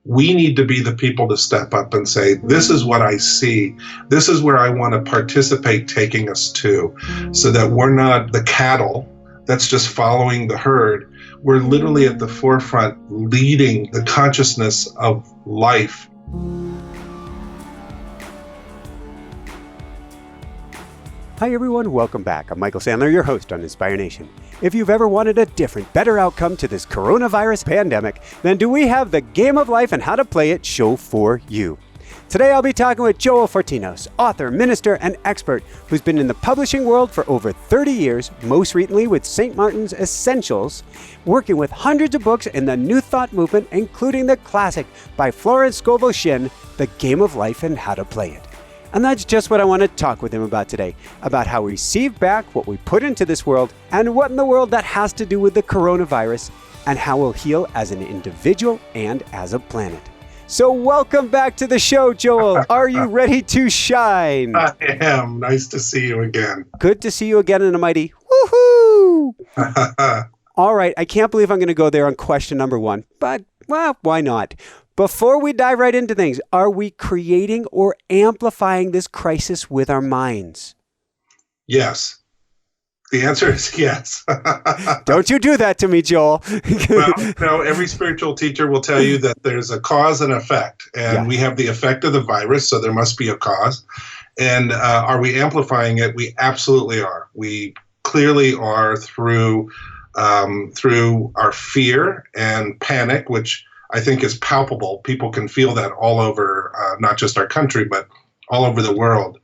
we need to be the people to step up and say, this is what I see. This is where I want to participate taking us to, so that we're not the cattle that's just following the herd. We're literally at the forefront leading the consciousness of life. Hi everyone, welcome back. I'm Michael Sandler, your host on Inspire Nation. If you've ever wanted a different, better outcome to this coronavirus pandemic, then do we have the Game of Life and How to Play It show for you. Today I'll be talking with Joel Fotinos, author, minister, and expert who's been in the publishing world for over 30 years, most recently with St. Martin's Essentials, working with hundreds of books in the New Thought movement, including the classic by Florence Scovel Shinn, The Game of Life and How to Play It. And that's just what I want to talk with him about today, about how we receive back what we put into this world and what in the world that has to do with the coronavirus and how we'll heal as an individual and as a planet. So welcome back to the show, Joel. Are you ready to shine? I am. Nice to see you again. Good to see you again in a mighty woohoo. All right. I can't believe I'm going to go there on question number one, but well, why not? Before we dive right into things, are we creating or amplifying this crisis with our minds? Yes. The answer is yes. Don't you do that to me, Joel. Well, no, every spiritual teacher will tell you that there's a cause and effect, and we have the effect of the virus, so there must be a cause. And are we amplifying it? We absolutely are. We clearly are through our fear and panic, which I think is palpable. People can feel that all over, not just our country, but all over the world.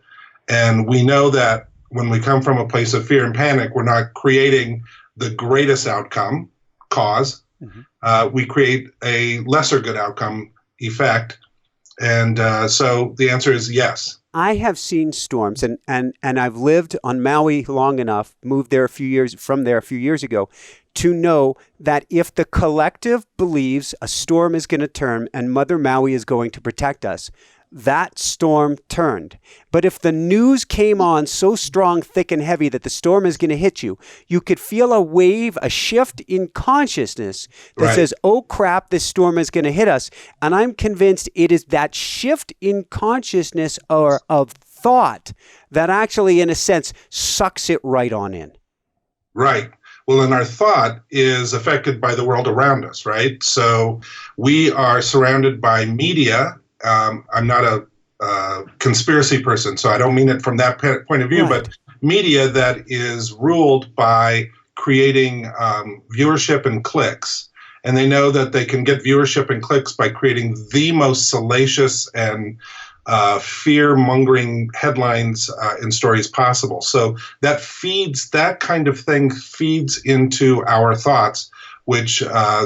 And we know that when we come from a place of fear and panic, we're not creating the greatest outcome, cause. Mm-hmm. We create a lesser good outcome, effect. And so the answer is yes. I have seen storms, and I've lived on Maui long enough, moved there a few years ago, to know that if the collective believes a storm is going to turn and Mother Maui is going to protect us, that storm turned. But if the news came on so strong, thick, and heavy that the storm is going to hit you, you could feel a wave, a shift in consciousness that says, oh crap, this storm is going to hit us. And I'm convinced it is that shift in consciousness or of thought that actually, in a sense, sucks it right on in. Right. Well, and our thought is affected by the world around us, right? So we are surrounded by media. I'm not a conspiracy person, so I don't mean it from that point of view, but media that is ruled by creating viewership and clicks. And they know that they can get viewership and clicks by creating the most salacious and fear-mongering headlines and stories possible. So that kind of thing feeds into our thoughts, which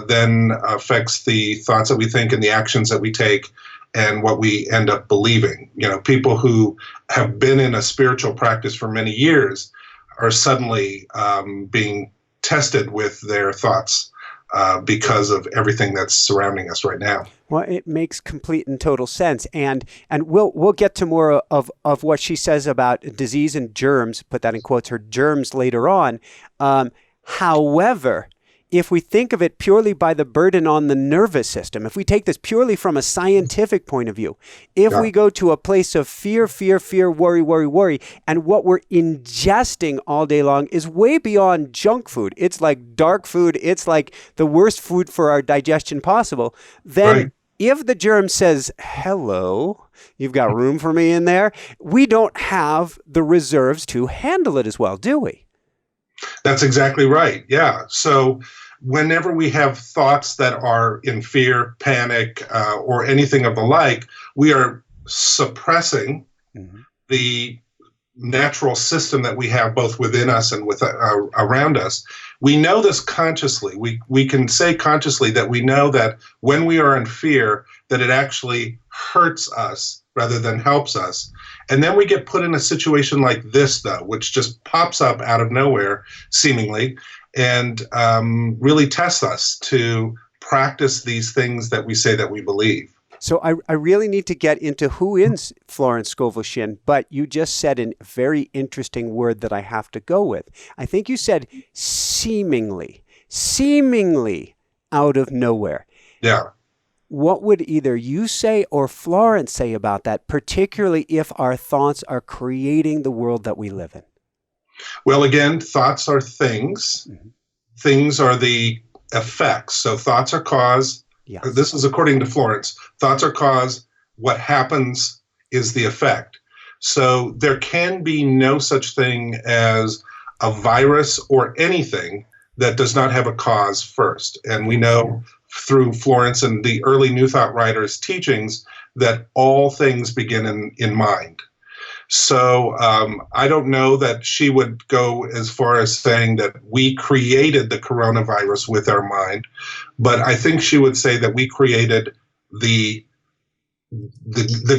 then affects the thoughts that we think and the actions that we take and what we end up believing. You know, people who have been in a spiritual practice for many years are suddenly being tested with their thoughts because of everything that's surrounding us right now. Well, it makes complete and total sense, and we'll get to more of what she says about disease and germs. Put that in quotes, her germs later on. However, if we think of it purely by the burden on the nervous system, if we take this purely from a scientific point of view, if we go to a place of fear, worry, and what we're ingesting all day long is way beyond junk food. It's like dark food. It's like the worst food for our digestion possible. Then if the germ says, hello, you've got room for me in there, we don't have the reserves to handle it as well, do we? That's exactly right. Yeah. So whenever we have thoughts that are in fear, panic, or anything of the like, we are suppressing the natural system that we have both within us and with around us. We know this consciously. We can say consciously that we know that when we are in fear, that it actually hurts us rather than helps us. And then we get put in a situation like this, though, which just pops up out of nowhere, seemingly, and really tests us to practice these things that we say that we believe. So I really need to get into who is Florence Scovel Shinn, but you just said a very interesting word that I have to go with. I think you said seemingly out of nowhere. Yeah. What would either you say or Florence say about that, particularly if our thoughts are creating the world that we live in? Well, again, thoughts are things. Mm-hmm. Things are the effects. So thoughts are cause. Yes. This is according to Florence. Thoughts are cause. What happens is the effect. So there can be no such thing as a virus or anything that does not have a cause first. And we know through Florence and the early New Thought writers' teachings that all things begin in mind. So I don't know that she would go as far as saying that we created the coronavirus with our mind, but I think she would say that we created the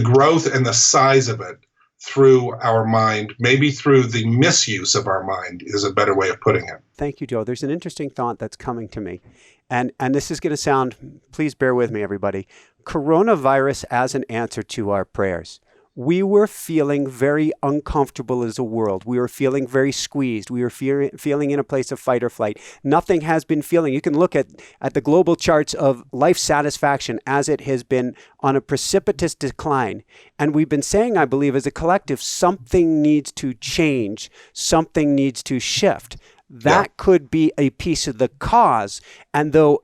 growth and the size of it through our mind, maybe through the misuse of our mind is a better way of putting it. Thank you, Joe. There's an interesting thought that's coming to me. And this is going to sound, please bear with me, everybody. Coronavirus as an answer to our prayers. We were feeling very uncomfortable as a world. We were feeling very squeezed. We were feeling in a place of fight or flight. Nothing has been feeling. You can look at the global charts of life satisfaction as it has been on a precipitous decline. And we've been saying, I believe, as a collective, something needs to change. Something needs to shift. That could be a piece of the cause. And though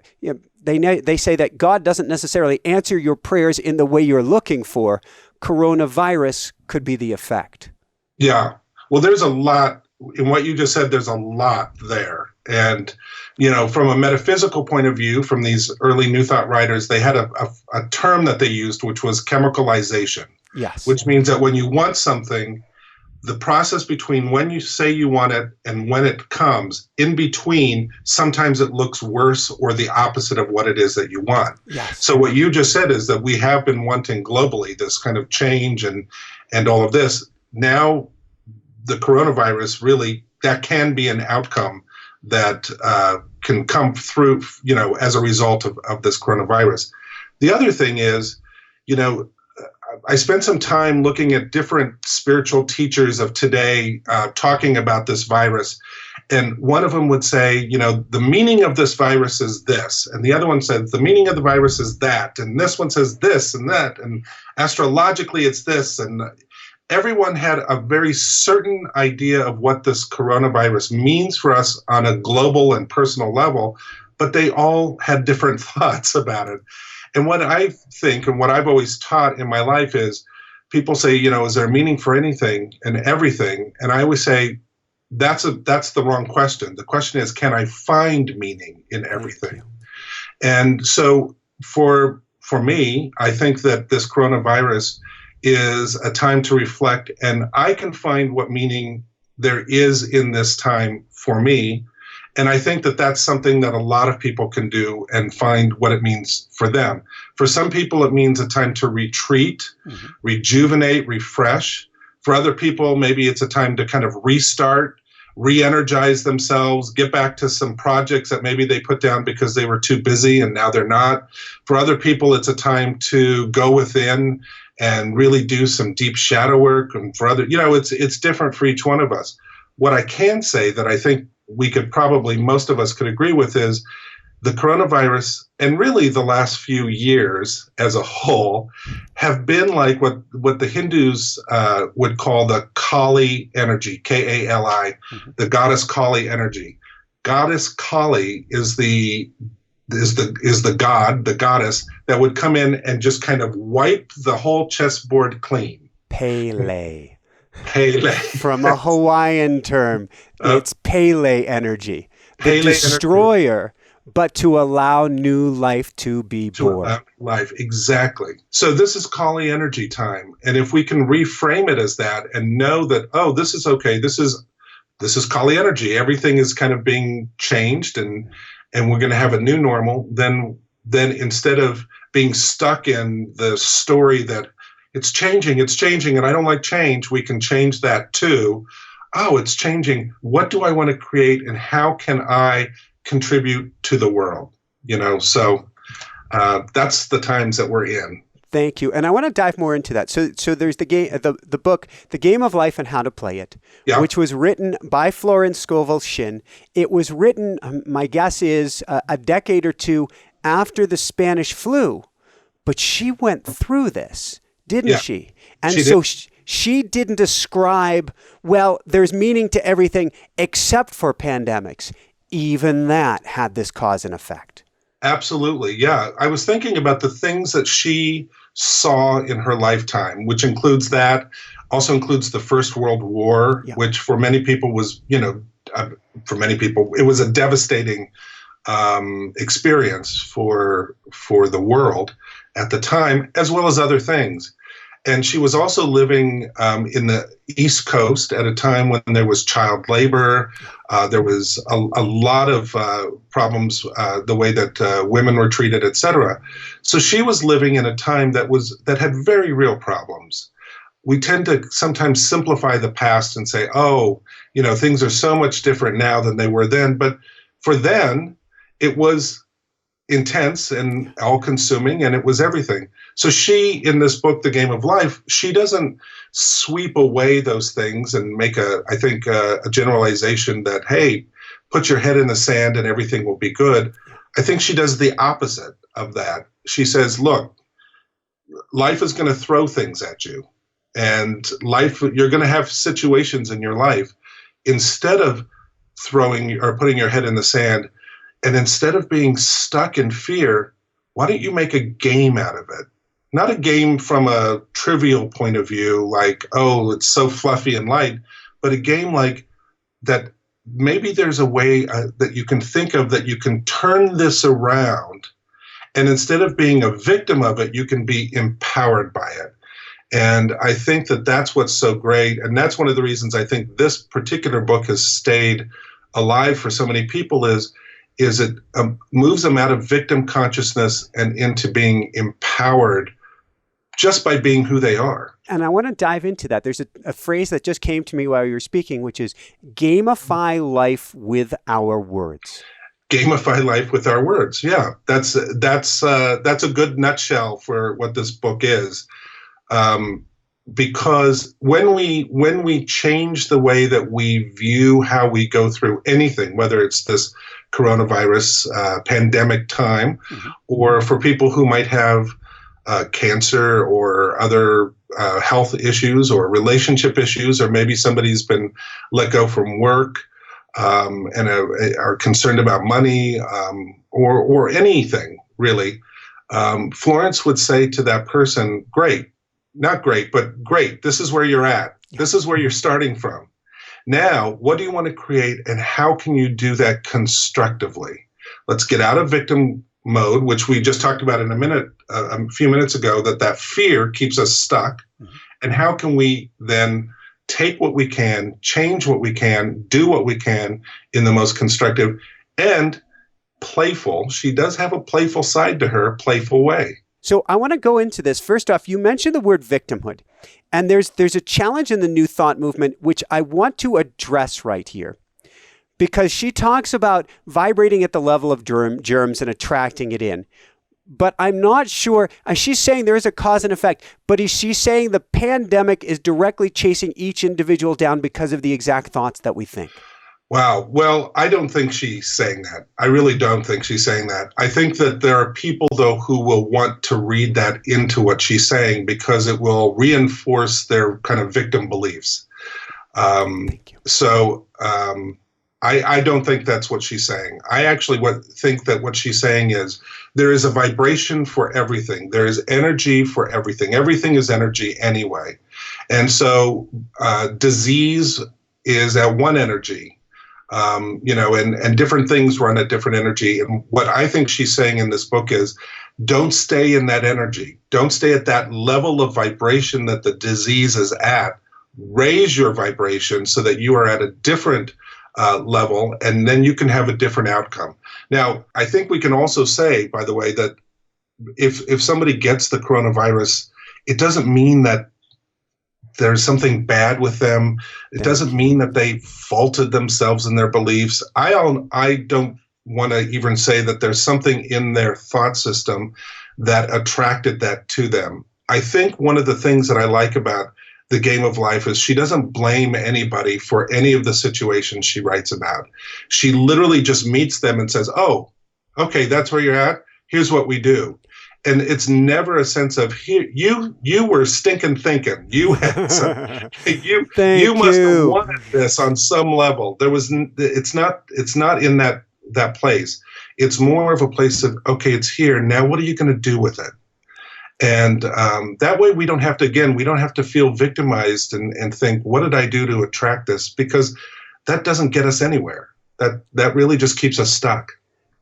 they say that God doesn't necessarily answer your prayers in the way you're looking for, coronavirus could be the effect. Yeah. Well, there's a lot in what you just said. There's a lot there. And, from a metaphysical point of view, from these early New Thought writers, they had a term that they used, which was chemicalization. Yes. Which means that when you want something, the process between when you say you want it and when it comes, in between, sometimes it looks worse or the opposite of what it is that you want. Yes. So what you just said is that we have been wanting globally this kind of change and all of this. Now, the coronavirus really, that can be an outcome that can come through, as a result of this coronavirus. The other thing is, I spent some time looking at different spiritual teachers of today talking about this virus. And one of them would say, the meaning of this virus is this. And the other one said, the meaning of the virus is that. And this one says this and that. And astrologically, it's this. And everyone had a very certain idea of what this coronavirus means for us on a global and personal level, but they all had different thoughts about it. And what I think and what I've always taught in my life is people say, is there a meaning for anything and everything? And I always say, that's the wrong question. The question is, can I find meaning in everything? And so for me, I think that this coronavirus is a time to reflect, and I can find what meaning there is in this time for me. And I think that that's something that a lot of people can do and find what it means for them. For some people, it means a time to retreat, rejuvenate, refresh. For other people, maybe it's a time to kind of restart, re-energize themselves, get back to some projects that maybe they put down because they were too busy and now they're not. For other people, it's a time to go within and really do some deep shadow work. And for other, it's different for each one of us. What I can say that I think we could probably, most of us could agree with, is the coronavirus and really the last few years as a whole have been like what the Hindus would call the Kali energy, Kali, the goddess Kali energy. Goddess Kali is the god, the goddess that would come in and just kind of wipe the whole chessboard clean. Pele. Pele. From a Hawaiian term, it's Pele energy. The Pele destroyer, energy. But to allow new life to be born. Life, exactly. So this is Kali energy time. And if we can reframe it as that and know that, this is okay, this is Kali energy, everything is kind of being changed and we're going to have a new normal, then instead of being stuck in the story that it's changing, and I don't like change, we can change that too. It's changing. What do I want to create, and how can I contribute to the world? So that's the times that we're in. Thank you. And I want to dive more into that. So there's the book, The Game of Life and How to Play It, which was written by Florence Scovel Shinn. It was written, my guess is, a decade or two after the Spanish flu. But she went through this, didn't she? And she so did. she didn't describe, well, there's meaning to everything except for pandemics. Even that had this cause and effect. Absolutely. Yeah. I was thinking about the things that she saw in her lifetime, which includes that, also includes the First World War, which for many people was, for many people, it was a devastating experience for the world at the time, as well as other things. And she was also living in the East Coast at a time when there was child labor. There was a lot of problems, the way that women were treated, et cetera. So she was living in a time that had very real problems. We tend to sometimes simplify the past and say, oh, things are so much different now than they were then. But for then, it was intense and all-consuming, and it was everything. So she, in this book, The Game of Life, she doesn't sweep away those things and make a generalization that, hey, put your head in the sand and everything will be good. I think she does the opposite of that. She says, look, life is going to throw things at you, and you're going to have situations in your life. Instead of throwing or putting your head in the sand, and instead of being stuck in fear, why don't you make a game out of it? Not a game from a trivial point of view, like, oh, it's so fluffy and light, but a game like that. Maybe there's a way that you can think of that you can turn this around. And instead of being a victim of it, you can be empowered by it. And I think that that's what's so great. And that's one of the reasons I think this particular book has stayed alive for so many people is it moves them out of victim consciousness and into being empowered just by being who they are. And I want to dive into that. There's a phrase that just came to me while you were speaking, which is gamify life with our words. Gamify life with our words. Yeah, that's a good nutshell for what this book is. Because when we change the way that we view how we go through anything, whether it's this coronavirus pandemic time, or for people who might have cancer or other health issues or relationship issues, or maybe somebody's been let go from work and are concerned about money or anything really, Florence would say to that person, great. Not great, but great. This is where you're at. This is where you're starting from. Now, what do you want to create, and how can you do that constructively? Let's get out of victim mode, which we just talked about a few minutes ago, that fear keeps us stuck. And how can we then take what we can, change what we can, do what we can in the most constructive and playful. She does have a playful side to her, playful way. So I want to go into this. First off, you mentioned the word victimhood, and there's a challenge in the New Thought movement, which I want to address right here, because she talks about vibrating at the level of germs and attracting it in. But I'm not sure, she's saying there is a cause and effect, but is she saying the pandemic is directly chasing each individual down because of the exact thoughts that we think? Wow. Well, I don't think she's saying that. I really don't think she's saying that. I think that there are people, though, who will want to read that into what she's saying because it will reinforce their kind of victim beliefs. Thank you. So I don't think that's what she's saying. I actually think that what she's saying is there is a vibration for everything. There is energy for everything. Everything is energy anyway. And so disease is at one energy. And different things run at different energy. And what I think she's saying in this book is don't stay in that energy. Don't stay at that level of vibration that the disease is at. Raise your vibration so that you are at a different level, and then you can have a different outcome. Now, I think we can also say, by the way, that if somebody gets the coronavirus, it doesn't mean that there's something bad with them. It doesn't mean that they faulted themselves in their beliefs. I don't want to even say that there's something in their thought system that attracted that to them. I think one of the things that I like about The Game of Life is she doesn't blame anybody for any of the situations she writes about. She literally just meets them and says, oh, okay, that's where you're at. Here's what we do. And it's never a sense of here you were stinking thinking. You had some, you must have wanted this on some level. It's not in that place. It's more of a place of, okay, it's here. Now what are you going to do with it? And that way we don't have to feel victimized and think, what did I do to attract this? Because that doesn't get us anywhere. That really just keeps us stuck.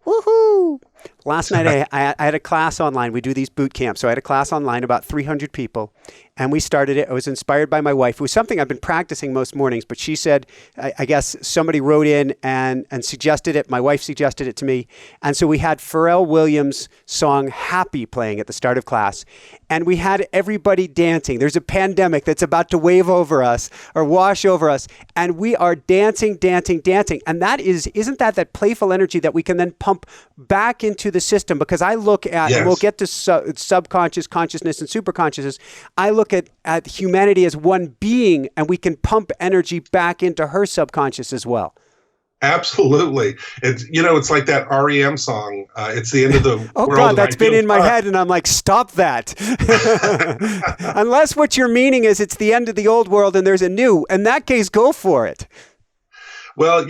Woohoo! Last night I had a class online. We do these boot camps. So I had a class online, about 300 people. And we started it. I was inspired by my wife. It was something I've been practicing most mornings. But she said, I guess somebody wrote in and suggested it. My wife suggested it to me. And so we had Pharrell Williams' song Happy playing at the start of class. And we had everybody dancing. There's a pandemic that's about to wave over us or wash over us. And we are dancing, dancing, dancing. And isn't that playful energy that we can then pump back into the system? Because I look at, and we'll get to subconscious consciousness and superconsciousness. I look at humanity as one being, and we can pump energy back into her subconscious as well. Absolutely. It's like that REM song. It's the end of the oh world. God, that's been in my head, and I'm like, stop that. Unless what you're meaning is it's the end of the old world and there's a new. In that case, go for it. Well,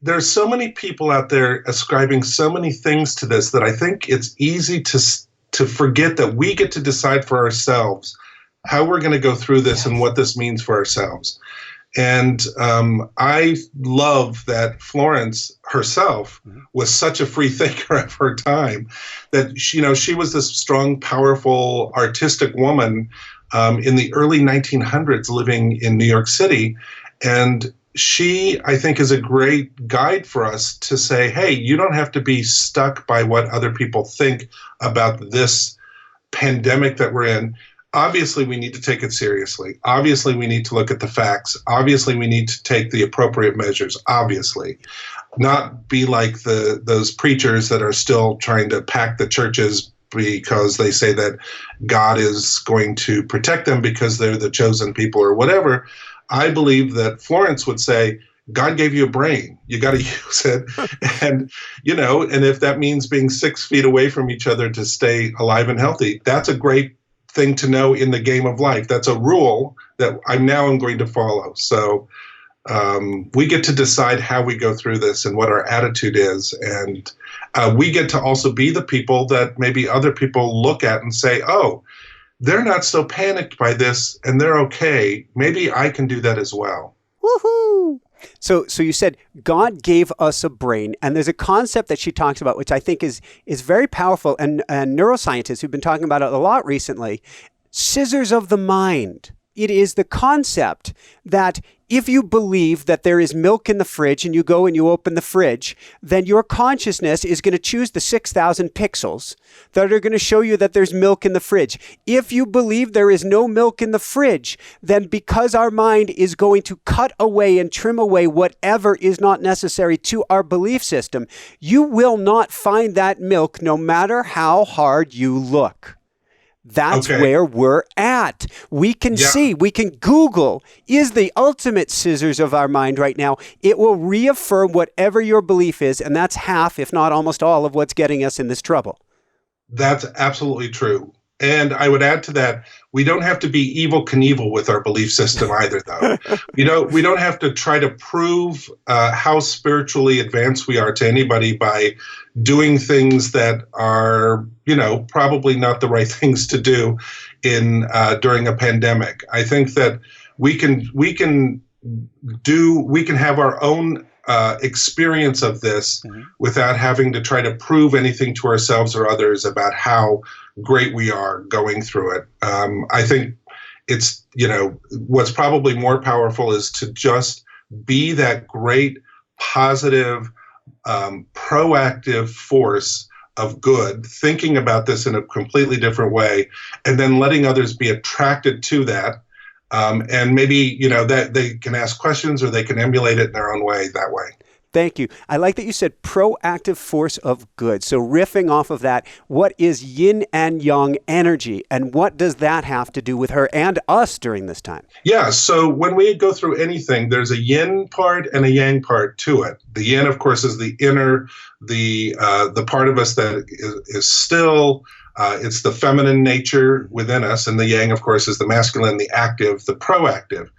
there's so many people out there ascribing so many things to this that I think it's easy to forget that we get to decide for ourselves how we're going to go through this and what this means for ourselves. And I love that Florence herself was such a free thinker of her time, that she was this strong, powerful, artistic woman in the early 1900s living in New York City. And she, I think, is a great guide for us to say, hey, you don't have to be stuck by what other people think about this pandemic that we're in. Obviously, we need to take it seriously. Obviously, we need to look at the facts. Obviously, we need to take the appropriate measures, obviously. Not be like those preachers that are still trying to pack the churches because they say that God is going to protect them because they're the chosen people or whatever. I believe that Florence would say, God gave you a brain. You got to use it. And if that means being 6 feet away from each other to stay alive and healthy, that's a great thing to know in the game of life. That's a rule that I'm going to follow. So we get to decide how we go through this and what our attitude is. And we get to also be the people that maybe other people look at and say, oh, they're not so panicked by this and they're okay. Maybe I can do that as well. Woohoo! So you said God gave us a brain, and there's a concept that she talks about, which I think is very powerful, and neuroscientists who've been talking about it a lot recently, scissors of the mind. It is the concept that if you believe that there is milk in the fridge and you go and you open the fridge, then your consciousness is going to choose the 6,000 pixels that are going to show you that there's milk in the fridge. If you believe there is no milk in the fridge, then because our mind is going to cut away and trim away whatever is not necessary to our belief system, you will not find that milk no matter how hard you look. That's where we're at. We can see, we can Google is the ultimate scissors of our mind right now. It will reaffirm whatever your belief is, and that's half, if not almost all, of what's getting us in this trouble. That's absolutely true. And I would add to that, we don't have to be Evel Knievel with our belief system either, though. We don't have to try to prove how spiritually advanced we are to anybody by doing things that are, probably not the right things to do during a pandemic. I think that we can have our own experience of this without having to try to prove anything to ourselves or others about how great we are going through it. I think it's, what's probably more powerful is to just be that great, positive, proactive force of good, thinking about this in a completely different way, and then letting others be attracted to that. And maybe, that they can ask questions or they can emulate it in their own way that way. Thank you. I like that you said proactive force of good. So riffing off of that, what is yin and yang energy, and what does that have to do with her and us during this time? Yeah, so when we go through anything, there's a yin part and a yang part to it. The yin, of course, is the inner, the part of us that is still. It's the feminine nature within us, and the yang, of course, is the masculine, the active, the proactive.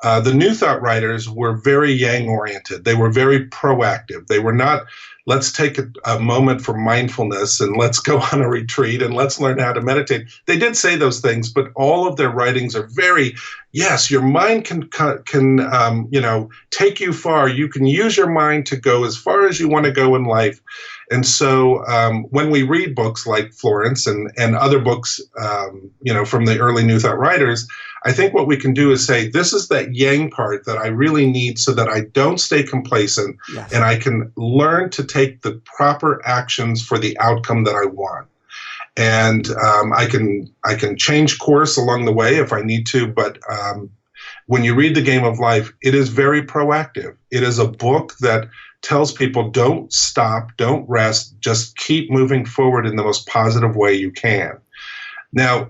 The New Thought writers were very yang-oriented. They were very proactive. They were not, let's take a moment for mindfulness and let's go on a retreat and let's learn how to meditate. They did say those things, but all of their writings are very, yes, your mind can take you far. You can use your mind to go as far as you want to go in life. And so when we read books like Florence and other books, from the early New Thought writers, I think what we can do is say, this is that yang part that I really need so that I don't stay complacent, yes, and I can learn to take the proper actions for the outcome that I want. And I can change course along the way if I need to, but when you read The Game of Life, it is very proactive. It is a book that tells people don't stop, don't rest, just keep moving forward in the most positive way you can. Now,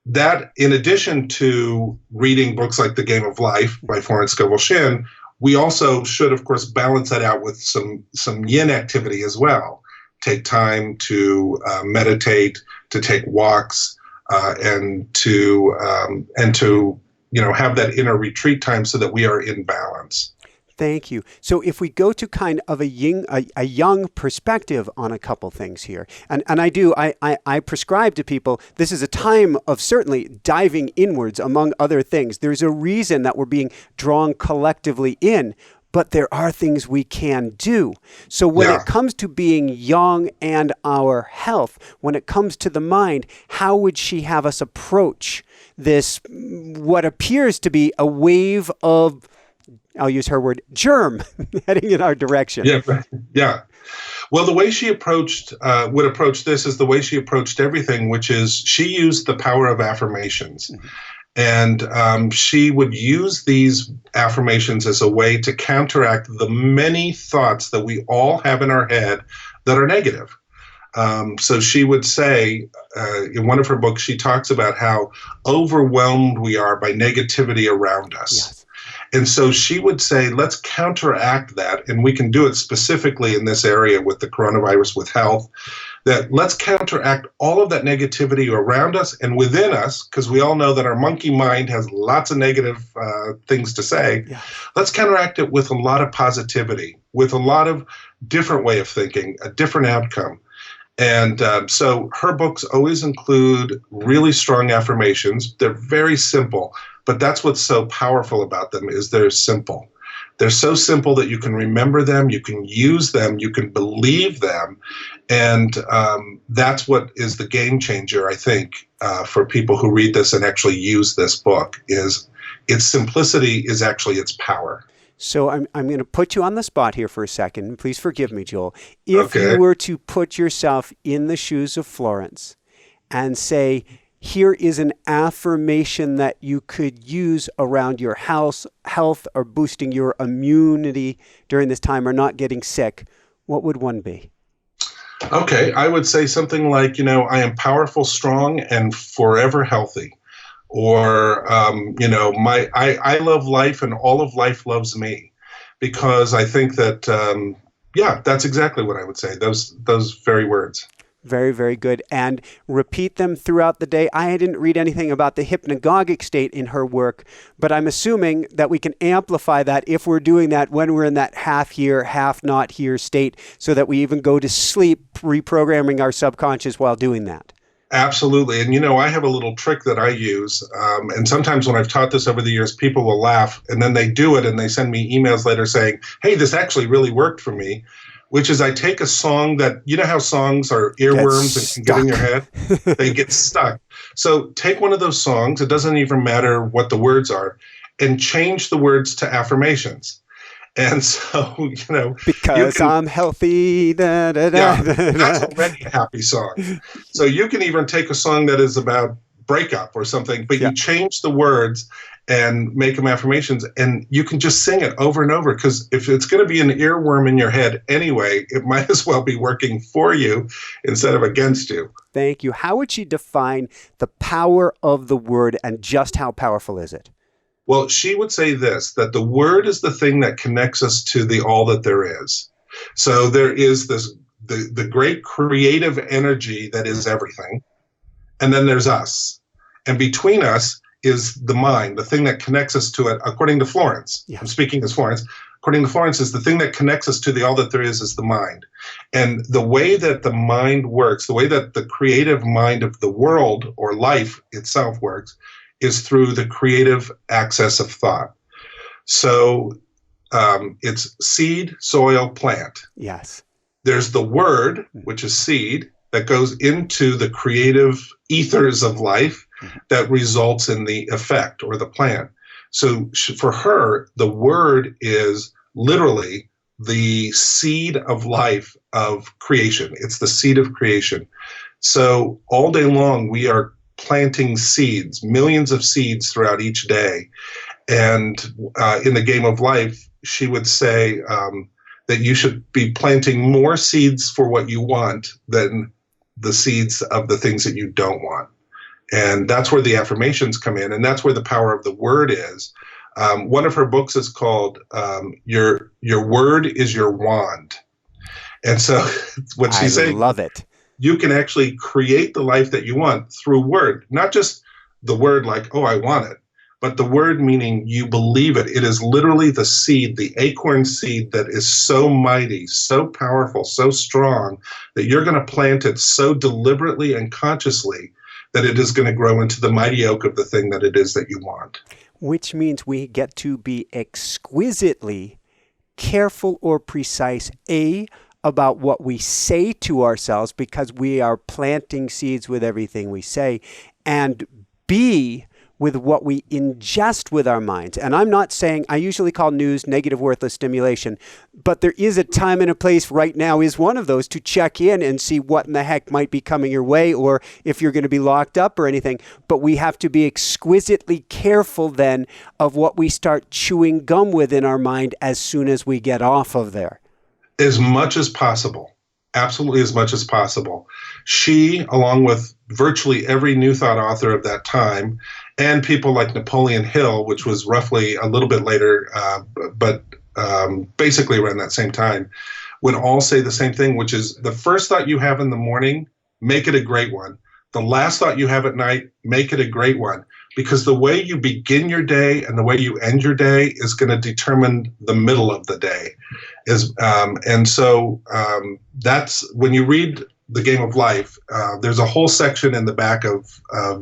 that, in addition to reading books like The Game of Life by Florence Scovel Shinn, we also should, of course, balance that out with some yin activity as well. Take time to meditate, to take walks, and to have that inner retreat time so that we are in balance. Thank you. So if we go to kind of a young perspective on a couple things here, and I prescribe to people, this is a time of certainly diving inwards among other things. There's a reason that we're being drawn collectively in, but there are things we can do. So when it comes to being young and our health, when it comes to the mind, how would she have us approach this, what appears to be a wave of, I'll use her word, germ, heading in our direction? Yeah. Well, the way she would approach this is the way she approached everything, which is she used the power of affirmations. Mm-hmm. And she would use these affirmations as a way to counteract the many thoughts that we all have in our head that are negative. So she would say, in one of her books, she talks about how overwhelmed we are by negativity around us. Yes. And so she would say, let's counteract that. And we can do it specifically in this area with the coronavirus, with health, that let's counteract all of that negativity around us and within us, because we all know that our monkey mind has lots of negative things to say. Yeah. Let's counteract it with a lot of positivity, with a lot of different way of thinking, a different outcome. And so her books always include really strong affirmations. They're very simple, but that's what's so powerful about them is they're simple. They're so simple that you can remember them, you can use them, you can believe them. And that's what is the game changer, I think, for people who read this and actually use this book, is its simplicity is actually its power. So I'm going to put you on the spot here for a second. Please forgive me, Joel. If you were to put yourself in the shoes of Florence and say, here is an affirmation that you could use around your health or boosting your immunity during this time or not getting sick, what would one be? Okay, I would say something like, I am powerful, strong, and forever healthy. Or, I love life and all of life loves me, because I think that, that's exactly what I would say. Those very words. Very, very good. And repeat them throughout the day. I didn't read anything about the hypnagogic state in her work, but I'm assuming that we can amplify that if we're doing that when we're in that half here, half not here state, so that we even go to sleep reprogramming our subconscious while doing that. Absolutely. And, I have a little trick that I use. And sometimes when I've taught this over the years, people will laugh and then they do it and they send me emails later saying, hey, this actually really worked for me, which is I take a song that, how songs are earworms and can get in your head? They get stuck. So take one of those songs, it doesn't even matter what the words are, and change the words to affirmations. And so, because I'm healthy, that's already a happy song. So you can even take a song that is about breakup or something, but Yeah. you change the words and make them affirmations, and you can just sing it over and over, because if it's going to be an earworm in your head anyway, it might as well be working for you instead of against you. Thank you. How would she define the power of the word, and just how powerful is it? Well, she would say this, that the word is the thing that connects us to the all that there is. So there is this the great creative energy that is everything, and then there's us. And between us is the mind, the thing that connects us to it, according to Florence. Yeah. I'm speaking as Florence. According to Florence, is the thing that connects us to the all that there is the mind. And the way that the mind works, the way that the creative mind of the world or life itself works, is through the creative access of thought. So it's seed, soil, plant. Yes. There's the word, which is seed, that goes into the creative ethers of life that results in the effect or the plant. So for her, the word is literally the seed of life of creation. It's the seed of creation. So all day long, we are planting seeds, millions of seeds throughout each day. And in the game of life, she would say that you should be planting more seeds for what you want than the seeds of the things that you don't want. And that's where the affirmations come in, and that's where the power of the word is. One of her books is called Your Word is Your Wand. And so what she's saying, I love it. You can actually create the life that you want through word, not just the word like, oh, I want it, but the word meaning you believe it. It is literally the seed, the acorn seed that is so mighty, so powerful, so strong that you're going to plant it so deliberately and consciously that it is going to grow into the mighty oak of the thing that it is that you want. Which means we get to be exquisitely careful or precise, about what we say to ourselves, because we are planting seeds with everything we say, and B, with what we ingest with our minds. And I'm not saying, I usually call news negative, worthless stimulation, but there is a time and a place. Right now is one of those, to check in and see what in the heck might be coming your way, or if you're going to be locked up or anything. But we have to be exquisitely careful then of what we start chewing gum with in our mind as soon as we get off of there. As much as possible. Absolutely as much as possible. She, along with virtually every New Thought author of that time, and people like Napoleon Hill, which was roughly a little bit later, but basically around that same time, would all say the same thing, which is the first thought you have in the morning, make it a great one. The last thought you have at night, make it a great one. Because the way you begin your day and the way you end your day is going to determine the middle of the day. And so that's when you read The Game of Life, there's a whole section in the back of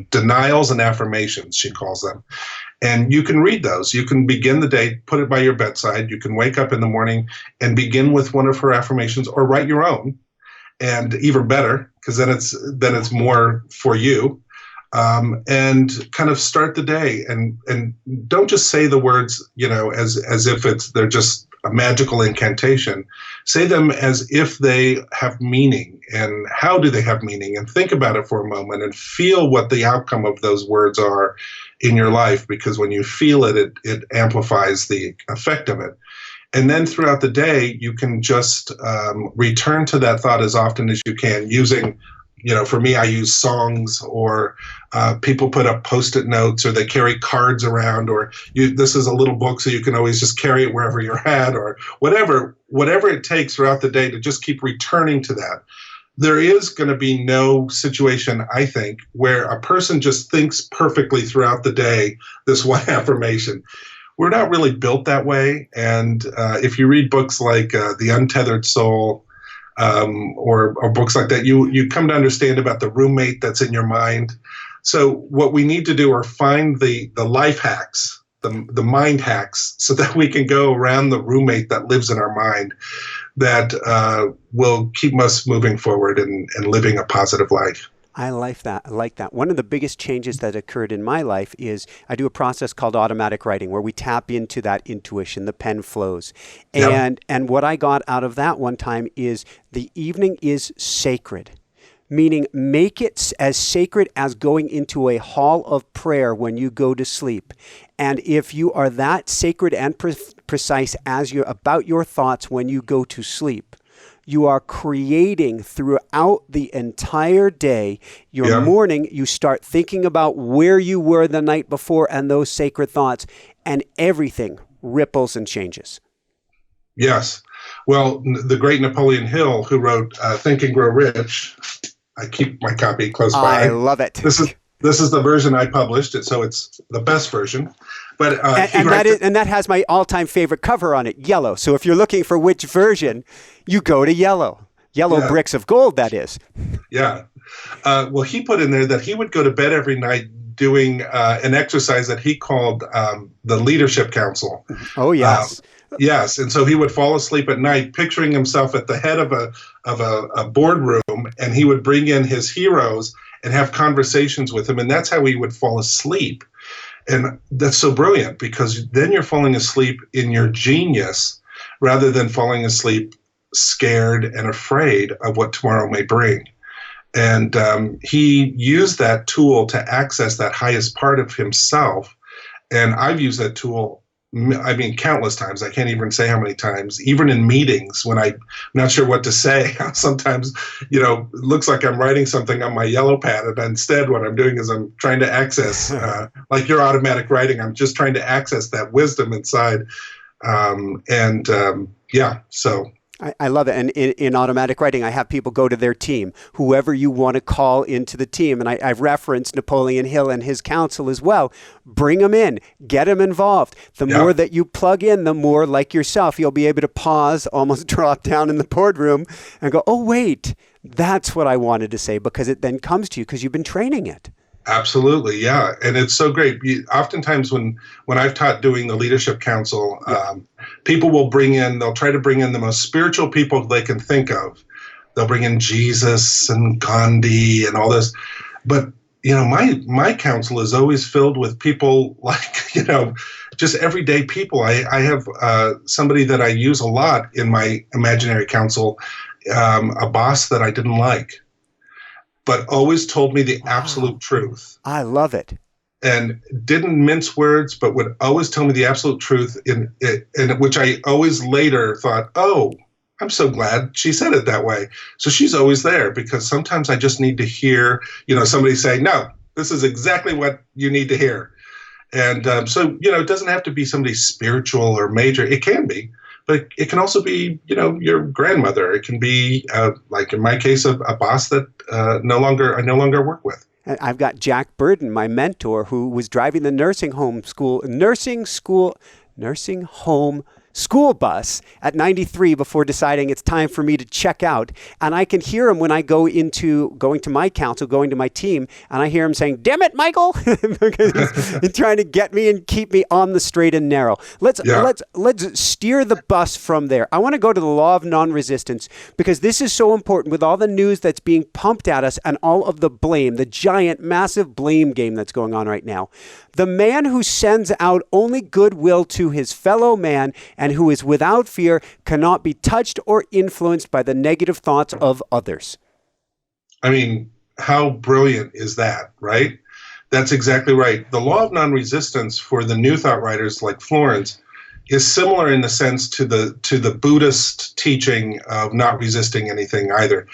denials and affirmations, she calls them. And you can read those. You can begin the day, put it by your bedside. You can wake up in the morning and begin with one of her affirmations, or write your own. And even better, because then it's more for you. And kind of start the day, and don't just say the words, as if they're just a magical incantation. Say them as if they have meaning. And how do they have meaning? And think about it for a moment and feel what the outcome of those words are in your life, because when you feel it, it amplifies the effect of it. And then throughout the day, you can just return to that thought as often as you can using, for me, I use songs, or people put up Post-it notes, or they carry cards around, or this is a little book so you can always just carry it wherever you're at, or whatever it takes throughout the day to just keep returning to that. There is going to be no situation, I think, where a person just thinks perfectly throughout the day this one affirmation. We're not really built that way. And if you read books like The Untethered Soul, or books like that, you come to understand about the roommate that's in your mind. So what we need to do are find the life hacks, the mind hacks, so that we can go around the roommate that lives in our mind that will keep us moving forward and living a positive life. I like that. I like that. One of the biggest changes that occurred in my life is I do a process called automatic writing, where we tap into that intuition, the pen flows. And what I got out of that one time is the evening is sacred. meaning make it as sacred as going into a hall of prayer when you go to sleep. And if you are that sacred and precise as you're about your thoughts when you go to sleep, you are creating throughout the entire day. Your morning, you start thinking about where you were the night before and those sacred thoughts, and everything ripples and changes. Yes. Well, the great Napoleon Hill, who wrote Think and Grow Rich, I keep my copy close by. I love it. This is the version I published, so it's the best version. But that has my all-time favorite cover on it, yellow. So if you're looking for which version, you go to yellow. Yellow bricks of gold, that is. Yeah. Well, he put in there that he would go to bed every night doing an exercise that he called the Leadership Council. Oh, yes. Yes, and so he would fall asleep at night, picturing himself at the head of a boardroom, and he would bring in his heroes and have conversations with him, and that's how he would fall asleep. And that's so brilliant, because then you're falling asleep in your genius rather than falling asleep scared and afraid of what tomorrow may bring. And he used that tool to access that highest part of himself. And I've used that tool, I mean, countless times. I can't even say how many times, even in meetings when I'm not sure what to say. Sometimes, it looks like I'm writing something on my yellow pad, and instead what I'm doing is I'm trying to access, like your automatic writing, I'm just trying to access that wisdom inside. So. I love it. And in automatic writing, I have people go to their team, whoever you want to call into the team. And I've referenced Napoleon Hill and his counsel as well. Bring them in, get them involved. The more that you plug in, the more like yourself, you'll be able to pause, almost drop down in the boardroom and go, oh, wait, that's what I wanted to say, because it then comes to you because you've been training it. Absolutely, yeah, and it's so great. Oftentimes, when I've taught doing the Leadership Council, people will they'll try to bring in the most spiritual people they can think of. They'll bring in Jesus and Gandhi and all this, but my council is always filled with people like just everyday people. I have somebody that I use a lot in my imaginary council, a boss that I didn't like, but always told me the absolute truth. I love it. And didn't mince words, but would always tell me the absolute truth, in which I always later thought, oh, I'm so glad she said it that way. So she's always there, because sometimes I just need to hear, somebody say, no, this is exactly what you need to hear. And so, it doesn't have to be somebody spiritual or major. It can be. But it can also be, your grandmother. It can be, like in my case, a boss that I no longer work with. And I've got Jack Burden, my mentor, who was driving the nursing home school bus at 93 before deciding it's time for me to check out. And I can hear him when I going to my council, going to my team, and I hear him saying, damn it, Michael, because he's trying to get me and keep me on the straight and narrow. Let's steer the bus from there. I want to go to the law of non-resistance, because this is so important with all the news that's being pumped at us and all of the blame, the giant, massive blame game that's going on right now. The man who sends out only goodwill to his fellow man and who is without fear cannot be touched or influenced by the negative thoughts of others. I mean, how brilliant is that, right? That's exactly right. The law of non-resistance for the New Thought writers like Florence is similar in the sense to the Buddhist teaching of not resisting anything either.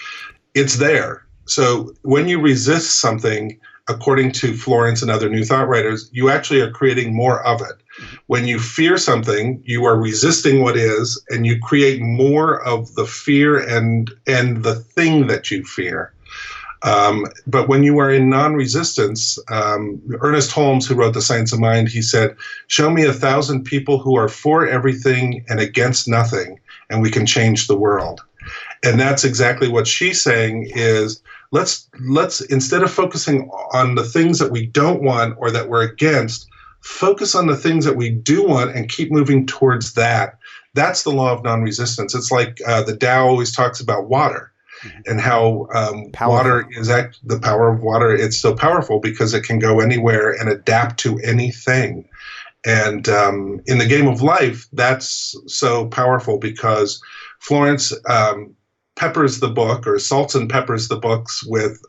It's there. So when you resist something, according to Florence and other New Thought writers, you actually are creating more of it. When you fear something, you are resisting what is, and you create more of the fear and the thing that you fear. But when you are in non-resistance, Ernest Holmes, who wrote The Science of Mind, he said, show me 1,000 people who are for everything and against nothing, and we can change the world. And that's exactly what she's saying is, let's instead of focusing on the things that we don't want or that we're against, focus on the things that we do want and keep moving towards that. That's the law of non-resistance. It's like the Tao always talks about water and how water is the power of water. It's so powerful because it can go anywhere and adapt to anything. And in the game of life, that's so powerful because Florence peppers the book, or salts and peppers the books with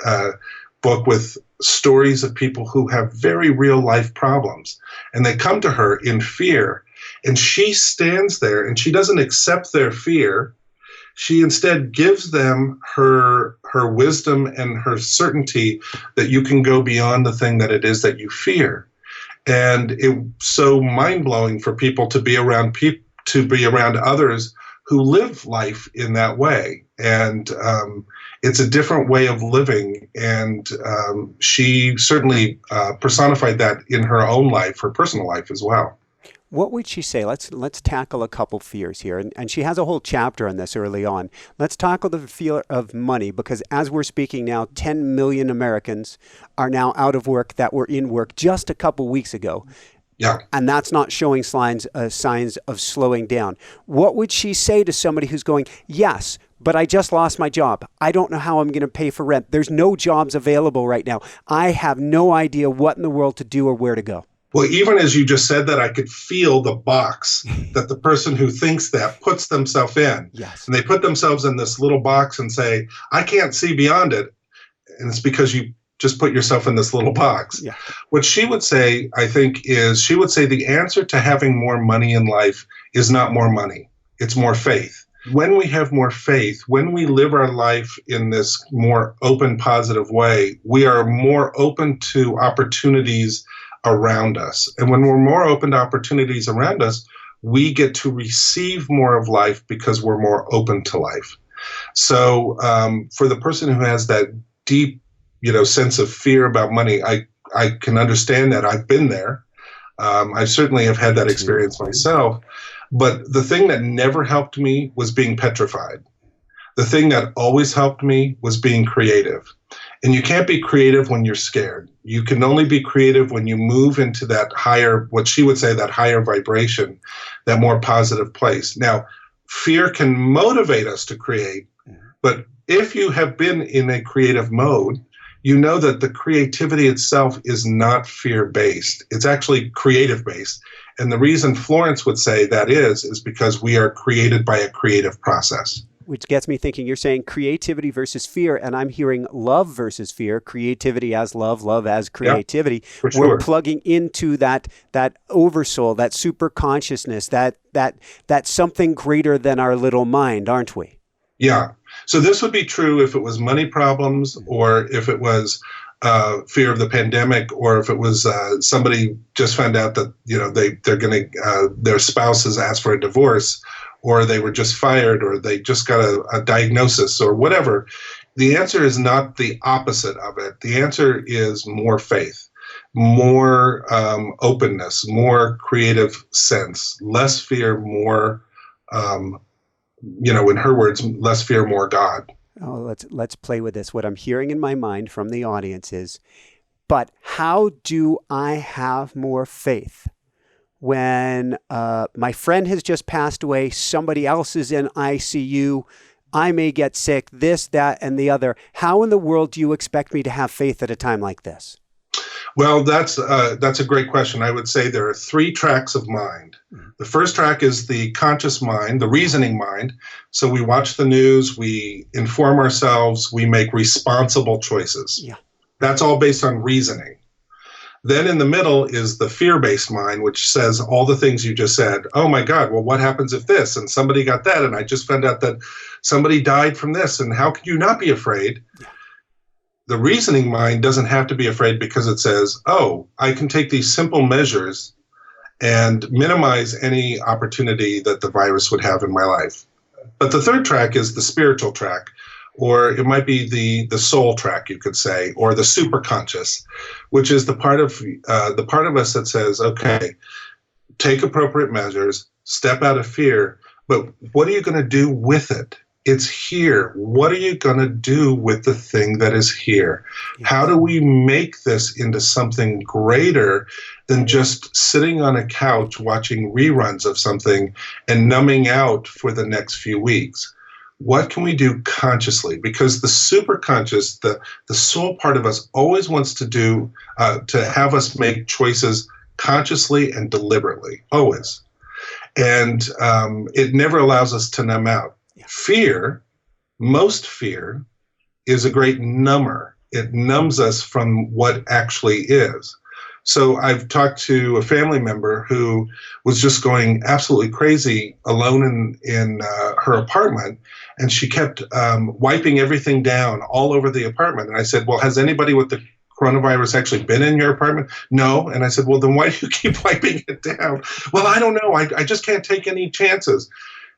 book with stories of people who have very real life problems. And they come to her in fear. And she stands there and she doesn't accept their fear. She instead gives them her wisdom and her certainty that you can go beyond the thing that it is that you fear. And it's so mind-blowing for people to be around others who live life in that way. And it's a different way of living. And she certainly personified that in her own life, her personal life as well. What would she say? Let's tackle a couple fears here. And she has a whole chapter on this early on. Let's tackle the fear of money, because as we're speaking now, 10 million Americans are now out of work that were in work just a couple weeks ago. Yeah. And that's not showing signs of slowing down. What would she say to somebody who's going, yes, but I just lost my job. I don't know how I'm going to pay for rent. There's no jobs available right now. I have no idea what in the world to do or where to go. Well, even as you just said that, I could feel the box that the person who thinks that puts themselves in. Yes. And they put themselves in this little box and say, I can't see beyond it. And it's because you just put yourself in this little box. Yeah. What she would say, I think, is she would say the answer to having more money in life is not more money. It's more faith. When we have more faith, when we live our life in this more open, positive way, we are more open to opportunities around us. And when we're more open to opportunities around us, we get to receive more of life because we're more open to life. So for the person who has that deep, sense of fear about money, I can understand that. I've been there. I certainly have had that experience myself. But the thing that never helped me was being petrified. The thing that always helped me was being creative. And you can't be creative when you're scared. You can only be creative when you move into that higher, what she would say, that higher vibration, that more positive place. Now, fear can motivate us to create, but if you have been in a creative mode, you know that the creativity itself is not fear-based. It's actually creative-based. And the reason Florence would say that is because we are created by a creative process. Which gets me thinking, you're saying creativity versus fear, and I'm hearing love versus fear, creativity as love, love as creativity. Yeah, for sure. We're plugging into that oversoul, that super consciousness, that something greater than our little mind, aren't we? Yeah. So this would be true if it was money problems, or if it was fear of the pandemic, or if it was somebody just found out that they're going to their spouse has asked for a divorce, or they were just fired, or they just got a diagnosis, or whatever. The answer is not the opposite of it. The answer is more faith, more openness, more creative sense, less fear, more, in her words, less fear, more God. Oh, let's play with this. What I'm hearing in my mind from the audience is, but how do I have more faith when my friend has just passed away, somebody else is in ICU, I may get sick, this, that, and the other? How in the world do you expect me to have faith at a time like this? Well, that's a great question. I would say there are 3 tracks of mind. The first track is the conscious mind, the reasoning mind. So we watch the news, we inform ourselves, we make responsible choices. Yeah. That's all based on reasoning. Then in the middle is the fear-based mind, which says all the things you just said. Oh my God, well, what happens if this? And somebody got that, and I just found out that somebody died from this, and how can you not be afraid? Yeah. The reasoning mind doesn't have to be afraid because it says, oh, I can take these simple measures and minimize any opportunity that the virus would have in my life. But the third track is the spiritual track, or it might be the soul track, you could say, or the superconscious, which is the part of us that says, okay, take appropriate measures, step out of fear, but what are you going to do with it? It's here. What are you going to do with the thing that is here? Yes. How do we make this into something greater than just sitting on a couch watching reruns of something and numbing out for the next few weeks? What can we do consciously? Because the superconscious, the soul part of us, always wants to have us make choices consciously and deliberately, always. And it never allows us to numb out. Fear Most fear is a great number. It numbs us from what actually is. So I've talked to a family member who was just going absolutely crazy alone in her apartment, and she kept wiping everything down all over the apartment. And I said, well, has anybody with the coronavirus actually been in your apartment? No. And I said, well, then why do you keep wiping it down? Well, I don't know. I just can't take any chances.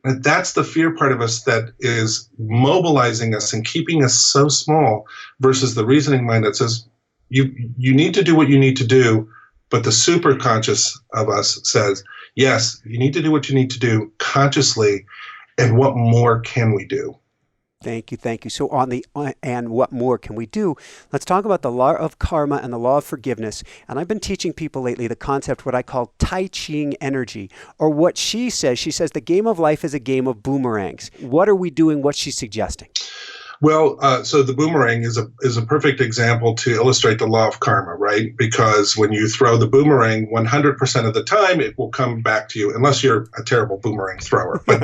And that's the fear part of us that is mobilizing us and keeping us so small versus the reasoning mind that says, you need to do what you need to do. But the super conscious of us says, yes, you need to do what you need to do consciously. And what more can we do? Thank you. So on the and what more can we do? Let's talk about the law of karma and the law of forgiveness. And I've been teaching people lately the concept, what I call Tai Chiing energy, or what she says. She says the game of life is a game of boomerangs. What are we doing? What's she suggesting? Well, so the boomerang is a perfect example to illustrate the law of karma, right? Because when you throw the boomerang, 100% of the time it will come back to you, unless you're a terrible boomerang thrower. But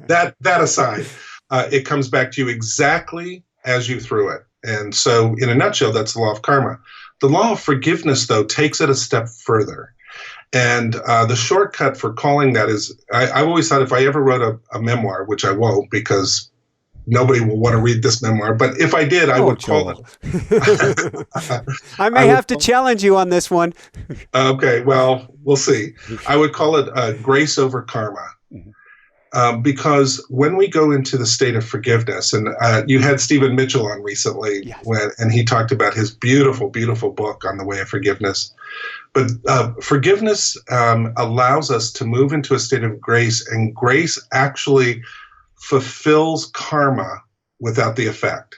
that aside, it comes back to you exactly as you threw it. And so, in a nutshell, that's the law of karma. The law of forgiveness, though, takes it a step further. And the shortcut for calling that is, I've always thought if I ever wrote a memoir, which I won't because nobody will want to read this memoir, but if I did, I would call it. I may have to challenge you on this one. Okay, well, we'll see. I would call it grace over karma. Because when we go into the state of forgiveness, and you had Stephen Mitchell on recently, yes, and he talked about his beautiful, beautiful book on the way of forgiveness. But forgiveness allows us to move into a state of grace, and grace actually fulfills karma without the effect.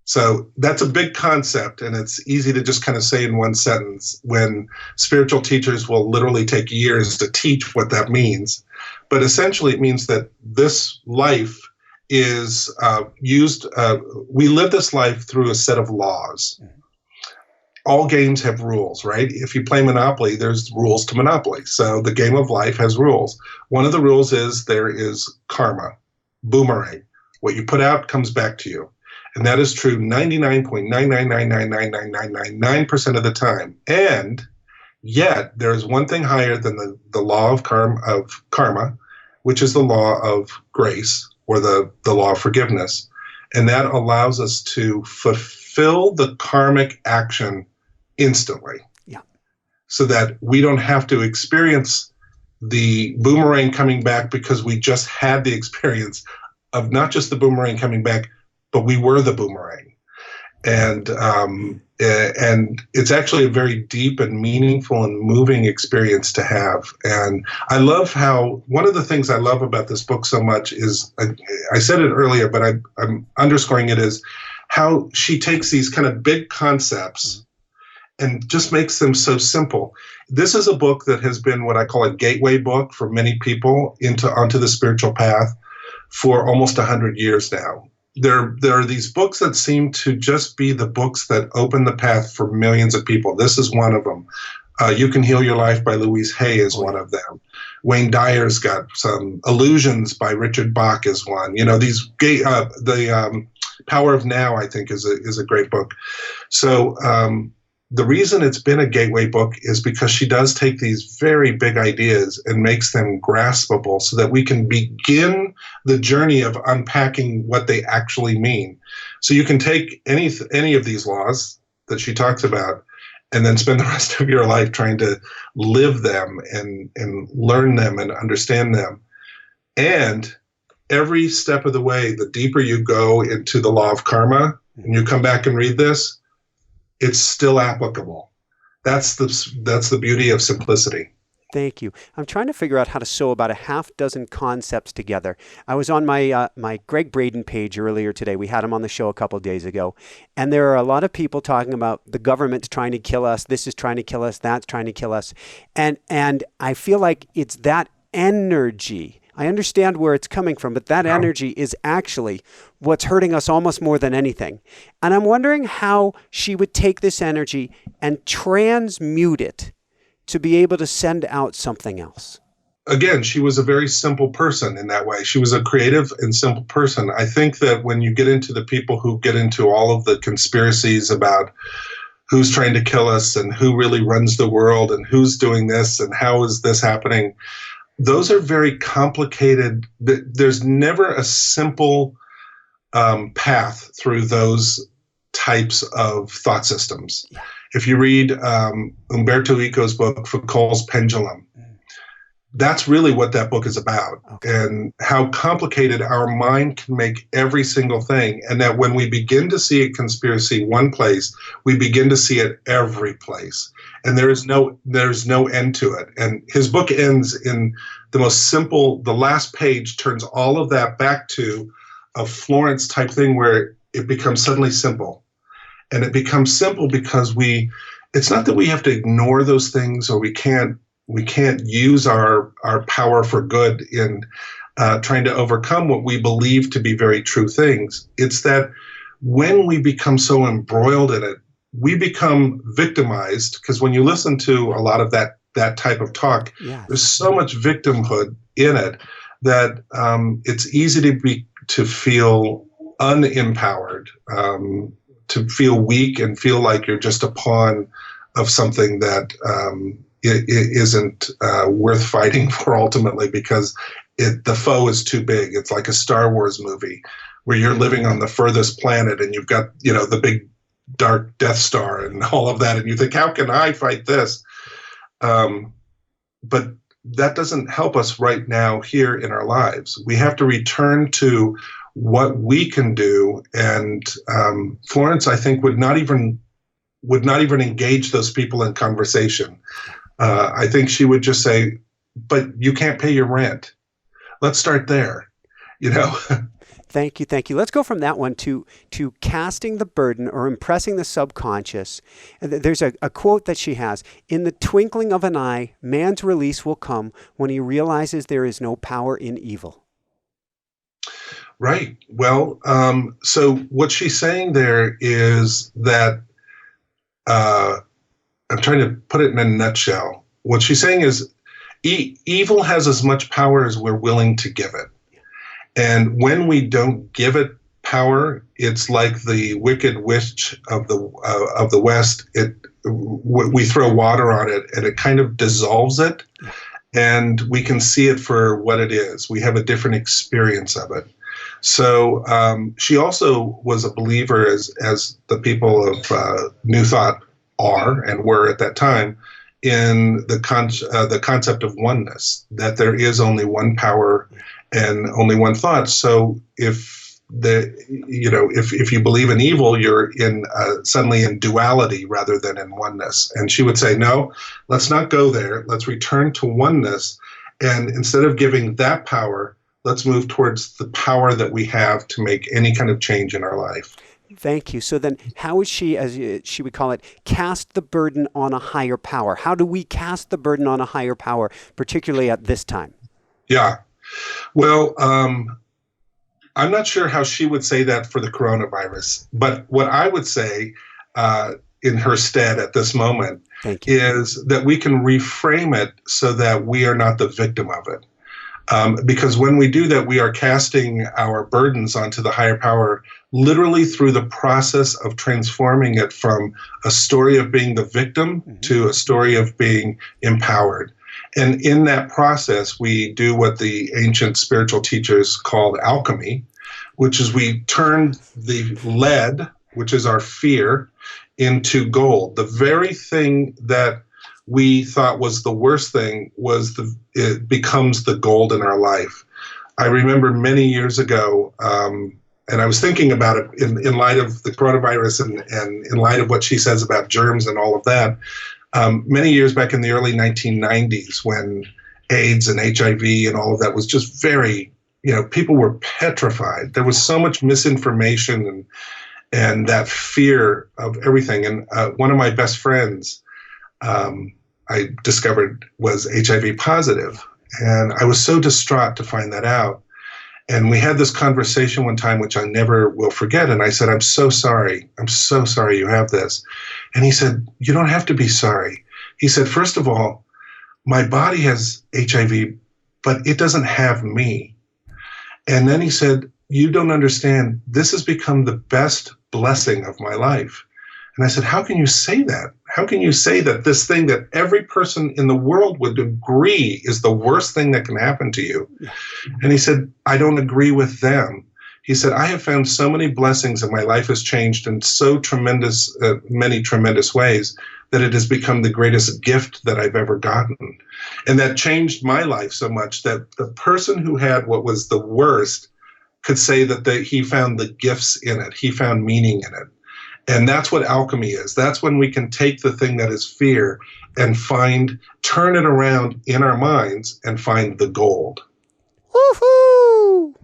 So that's a big concept, and it's easy to just kind of say in one sentence when spiritual teachers will literally take years to teach what that means. But essentially it means that this life is we live this life through a set of laws. All games have rules, right? If you play Monopoly, there's rules to Monopoly. So the game of life has rules. One of the rules is there is karma, boomerang. What you put out comes back to you. And that is true 99.999999999% of the time. And yet there is one thing higher than the law of karma, which is the law of grace, or the law of forgiveness. And that allows us to fulfill the karmic action instantly. Yeah. So that we don't have to experience the boomerang coming back because we just had the experience of not just the boomerang coming back, but we were the boomerang. And it's actually a very deep and meaningful and moving experience to have. And I love how, one of the things I love about this book so much is, I said it earlier, but I'm underscoring it, is how she takes these kind of big concepts and just makes them so simple. This is a book that has been what I call a gateway book for many people onto the spiritual path for almost 100 years now. There are these books that seem to just be the books that open the path for millions of people. This is one of them. You Can Heal Your Life by Louise Hay is one of them. Wayne Dyer's got some. Illusions by Richard Bach is one. You know, the Power of Now, I think, is a great book. So the reason it's been a gateway book is because she does take these very big ideas and makes them graspable so that we can begin the journey of unpacking what they actually mean. So you can take any of these laws that she talks about and then spend the rest of your life trying to live them and learn them and understand them. And every step of the way, the deeper you go into the law of karma, and you come back and read this, it's still applicable. That's the beauty of simplicity. Thank you. I'm trying to figure out how to sew about a half dozen concepts together. I was on my Greg Braden page earlier today. We had him on the show a couple of days ago. And there are a lot of people talking about the government's trying to kill us. This is trying to kill us. That's trying to kill us. And I feel like it's that energy. I understand where it's coming from, but that energy is actually what's hurting us almost more than anything. And I'm wondering how she would take this energy and transmute it to be able to send out something else. again, she was a very simple person in that way. She was a creative and simple person. I think that when you get into the people who get into all of the conspiracies about who's trying to kill us and who really runs the world and who's doing this and how is this happening, those are very complicated. There's never a simple path through those types of thought systems. If you read Umberto Eco's book, Foucault's Pendulum, that's really what that book is about, and how complicated our mind can make every single thing, and that when we begin to see a conspiracy one place, we begin to see it every place, and there's no end to it. And his book ends in the most simple, the last page turns all of that back to a Florence type thing where it becomes suddenly simple. And it becomes simple because it's not that we have to ignore those things, or we can't use our power for good in trying to overcome what we believe to be very true things. It's that when we become so embroiled in it, we become victimized, because when you listen to a lot of that type of talk, there's so much victimhood in it that it's easy to feel unempowered, to feel weak and feel like you're just a pawn of something that it isn't worth fighting for ultimately, because the foe is too big. It's like a Star Wars movie where you're living on the furthest planet and you've got, the big dark Death Star and all of that, and you think, how can I fight this? But that doesn't help us right now here in our lives. We have to return to what we can do, and Florence, I think, would not even engage those people in conversation. I think she would just say, but you can't pay your rent. Let's start there, Thank you. Let's go from that one to casting the burden or impressing the subconscious. There's a quote that she has: "In the twinkling of an eye, man's release will come when he realizes there is no power in evil." Right. Well, so what she's saying there is that, I'm trying to put it in a nutshell. What she's saying is evil has as much power as we're willing to give it. And when we don't give it power, it's like the wicked witch of the West. We throw water on it and it kind of dissolves it, and we can see it for what it is. We have a different experience of it. So she also was a believer, as the people of New Thought are and were at that time, in the concept of oneness, that there is only one power and only one thought. So if you believe in evil, you're suddenly in duality rather than in oneness. And she would say, no, let's not go there. Let's return to oneness. And instead of giving that power, let's move towards the power that we have to make any kind of change in our life. Thank you. So then how would she, as she would call it, cast the burden on a higher power? How do we cast the burden on a higher power, particularly at this time? Yeah. Well, I'm not sure how she would say that for the coronavirus, but what I would say in her stead at this moment is that we can reframe it so that we are not the victim of it. Because when we do that, we are casting our burdens onto the higher power, literally through the process of transforming it from a story of being the victim to a story of being empowered. And in that process, we do what the ancient spiritual teachers called alchemy, which is we turn the lead, which is our fear, into gold. The very thing that we thought was the worst thing it becomes the gold in our life. I remember many years ago, and I was thinking about it in light of the coronavirus and in light of what she says about germs and all of that. Many years back in the early 1990s, when AIDS and HIV and all of that was just very, people were petrified. There was so much misinformation and that fear of everything. And one of my best friends, I discovered, was HIV positive. And I was so distraught to find that out. And we had this conversation one time, which I never will forget. And I said, I'm so sorry. I'm so sorry you have this. And he said, you don't have to be sorry. He said, first of all, my body has HIV but it doesn't have me. And then he said, you don't understand. This has become the best blessing of my life. And I said, how can you say that? How can you say that this thing that every person in the world would agree is the worst thing that can happen to you? And he said, I don't agree with them. He said, I have found so many blessings and my life has changed in so tremendous, many tremendous ways that it has become the greatest gift that I've ever gotten. And that changed my life so much that the person who had what was the worst could say that he found the gifts in it. He found meaning in it. And that's what alchemy is. That's when we can take the thing that is fear and turn it around in our minds and find the gold. Woohoo!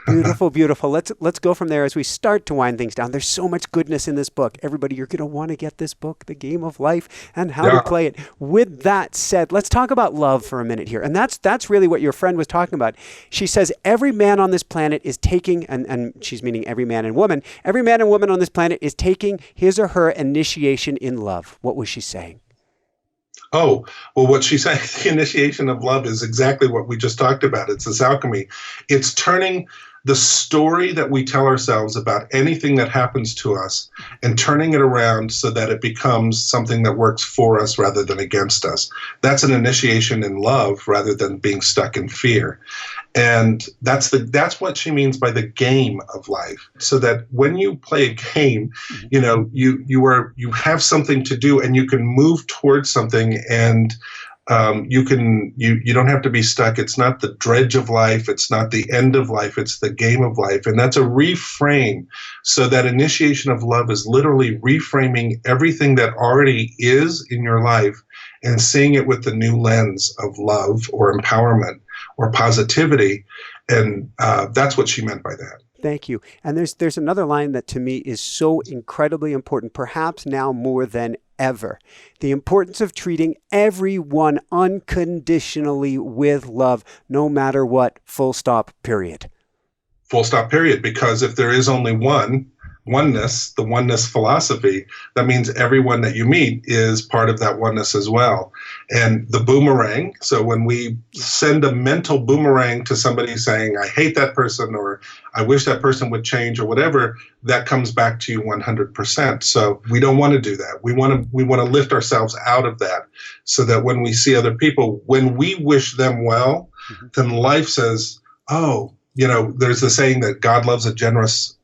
Beautiful, beautiful. Let's go from there as we start to wind things down. There's so much goodness in this book. Everybody, you're going to want to get this book, The Game of Life, and how to play it. With that said, let's talk about love for a minute here. And that's really what your friend was talking about. She says every man on this planet is taking, and she's meaning every man and woman on this planet is taking his or her initiation in love. What was she saying? Oh, well, what she's saying, the initiation of love is exactly what we just talked about. It's this alchemy. It's turning the story that we tell ourselves about anything that happens to us and turning it around so that it becomes something that works for us rather than against us. That's an initiation in love rather than being stuck in fear. And that's what she means by the game of life. So that when you play a game, you have something to do and you can move towards something, and you don't have to be stuck. It's not the dredge of life. It's not the end of life. It's the game of life. And that's a reframe. So that initiation of love is literally reframing everything that already is in your life and seeing it with the new lens of love or empowerment or positivity. And that's what she meant by that. Thank you. And there's another line that to me is so incredibly important, perhaps now more than ever. The importance of treating everyone unconditionally with love, no matter what, full stop, period. Full stop, period. Because if there is only oneness, the oneness philosophy, that means everyone that you meet is part of that oneness as well. And the boomerang, so when we send a mental boomerang to somebody saying, I hate that person, or I wish that person would change, or whatever, that comes back to you 100%. So we don't want to do that. We want to lift ourselves out of that so that when we see other people, when we wish them well, then life says, oh, there's the saying that God loves a generous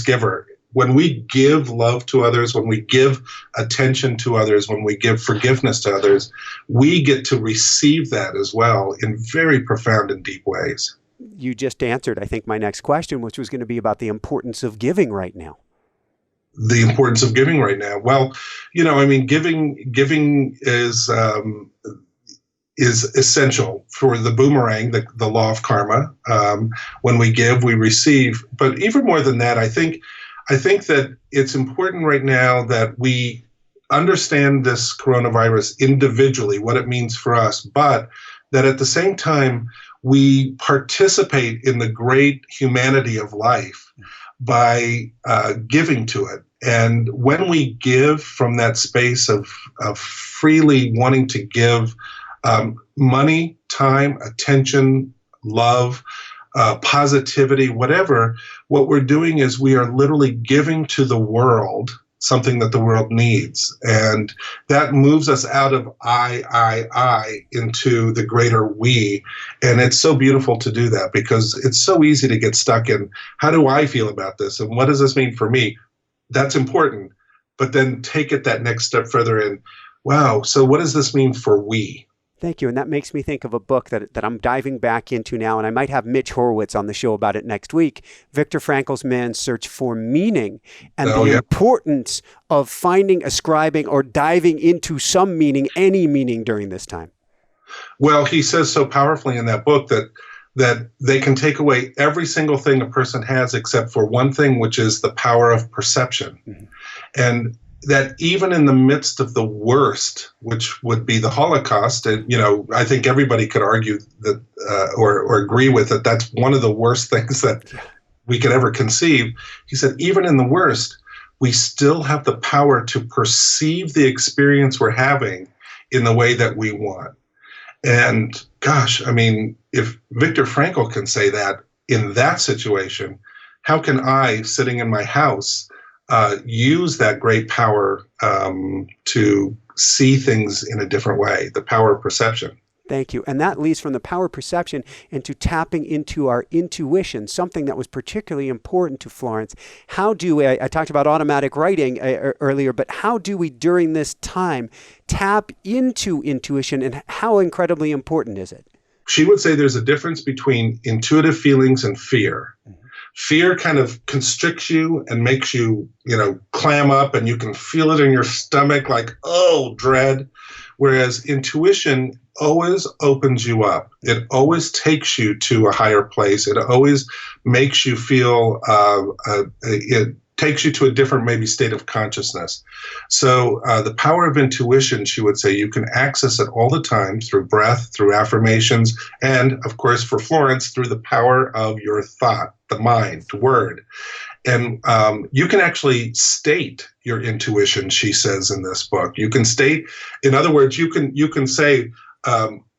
giver. When we give love to others, when we give attention to others, when we give forgiveness to others, we get to receive that as well in very profound and deep ways. You just answered, I think, my next question, which was going to be about the importance of giving right now. The importance of giving right now. Well, giving is essential for the boomerang, the law of karma. When we give, we receive. But even more than that, I think that it's important right now that we understand this coronavirus individually, what it means for us, but that at the same time, we participate in the great humanity of life by giving to it. And when we give from that space of freely wanting to give money, time, attention, love, positivity, whatever, what we're doing is we are literally giving to the world something that the world needs. And that moves us out of I into the greater we. And it's so beautiful to do that because it's so easy to get stuck in, how do I feel about this? And what does this mean for me? That's important. But then take it that next step further in, wow, so what does this mean for we? Thank you. And that makes me think of a book that I'm diving back into now, and I might have Mitch Horowitz on the show about it next week, Viktor Frankl's Man's Search for Meaning, and the importance of finding, ascribing, or diving into some meaning, any meaning during this time. Well, he says so powerfully in that book that they can take away every single thing a person has except for one thing, which is the power of perception. Mm-hmm. And that even in the midst of the worst, which would be the Holocaust, and I think everybody could argue that or agree with it, that's one of the worst things that we could ever conceive. He said, even in the worst, we still have the power to perceive the experience we're having in the way that we want. And gosh, I mean, if Viktor Frankl can say that in that situation, how can I, sitting in my house, use that great power to see things in a different way, the power of perception? Thank you. And that leads from the power of perception into tapping into our intuition, something that was particularly important to Florence. How do we, I talked about automatic writing earlier, but how do we during this time tap into intuition, and how incredibly important is it? She would say there's a difference between intuitive feelings and fear. Fear kind of constricts you and makes you, clam up, and you can feel it in your stomach like, oh, dread. Whereas intuition always opens you up. It always takes you to a higher place. It always makes you feel, it takes you to a different maybe state of consciousness. So the power of intuition, she would say, you can access it all the time through breath, through affirmations, and of course for Florence, through the power of your thought, the mind, the word. And you can actually state your intuition, she says in this book. You can state, in other words, you can say,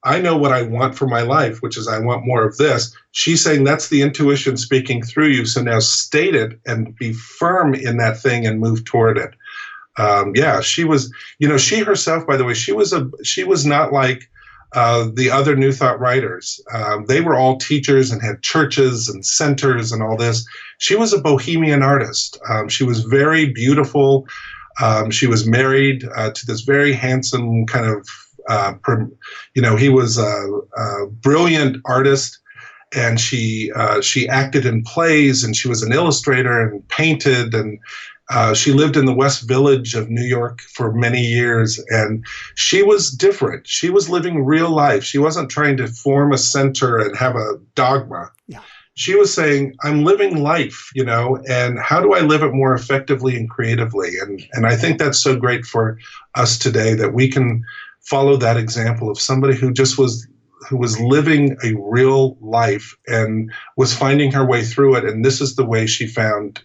I know what I want for my life, which is I want more of this. She's saying that's the intuition speaking through you. So now state it and be firm in that thing and move toward it. She was, she herself, by the way, she was not like the other New Thought writers. They were all teachers and had churches and centers and all this. She was a bohemian artist. She was very beautiful. She was married to this very handsome kind of, he was a brilliant artist, and she acted in plays, and she was an illustrator and painted, and she lived in the West Village of New York for many years, and she was different. She was living real life. She wasn't trying to form a center and have a dogma. Yeah. She was saying, I'm living life, and how do I live it more effectively and creatively? And I think that's so great for us today, that we can follow that example of somebody who was living a real life and was finding her way through it. And this is the way she found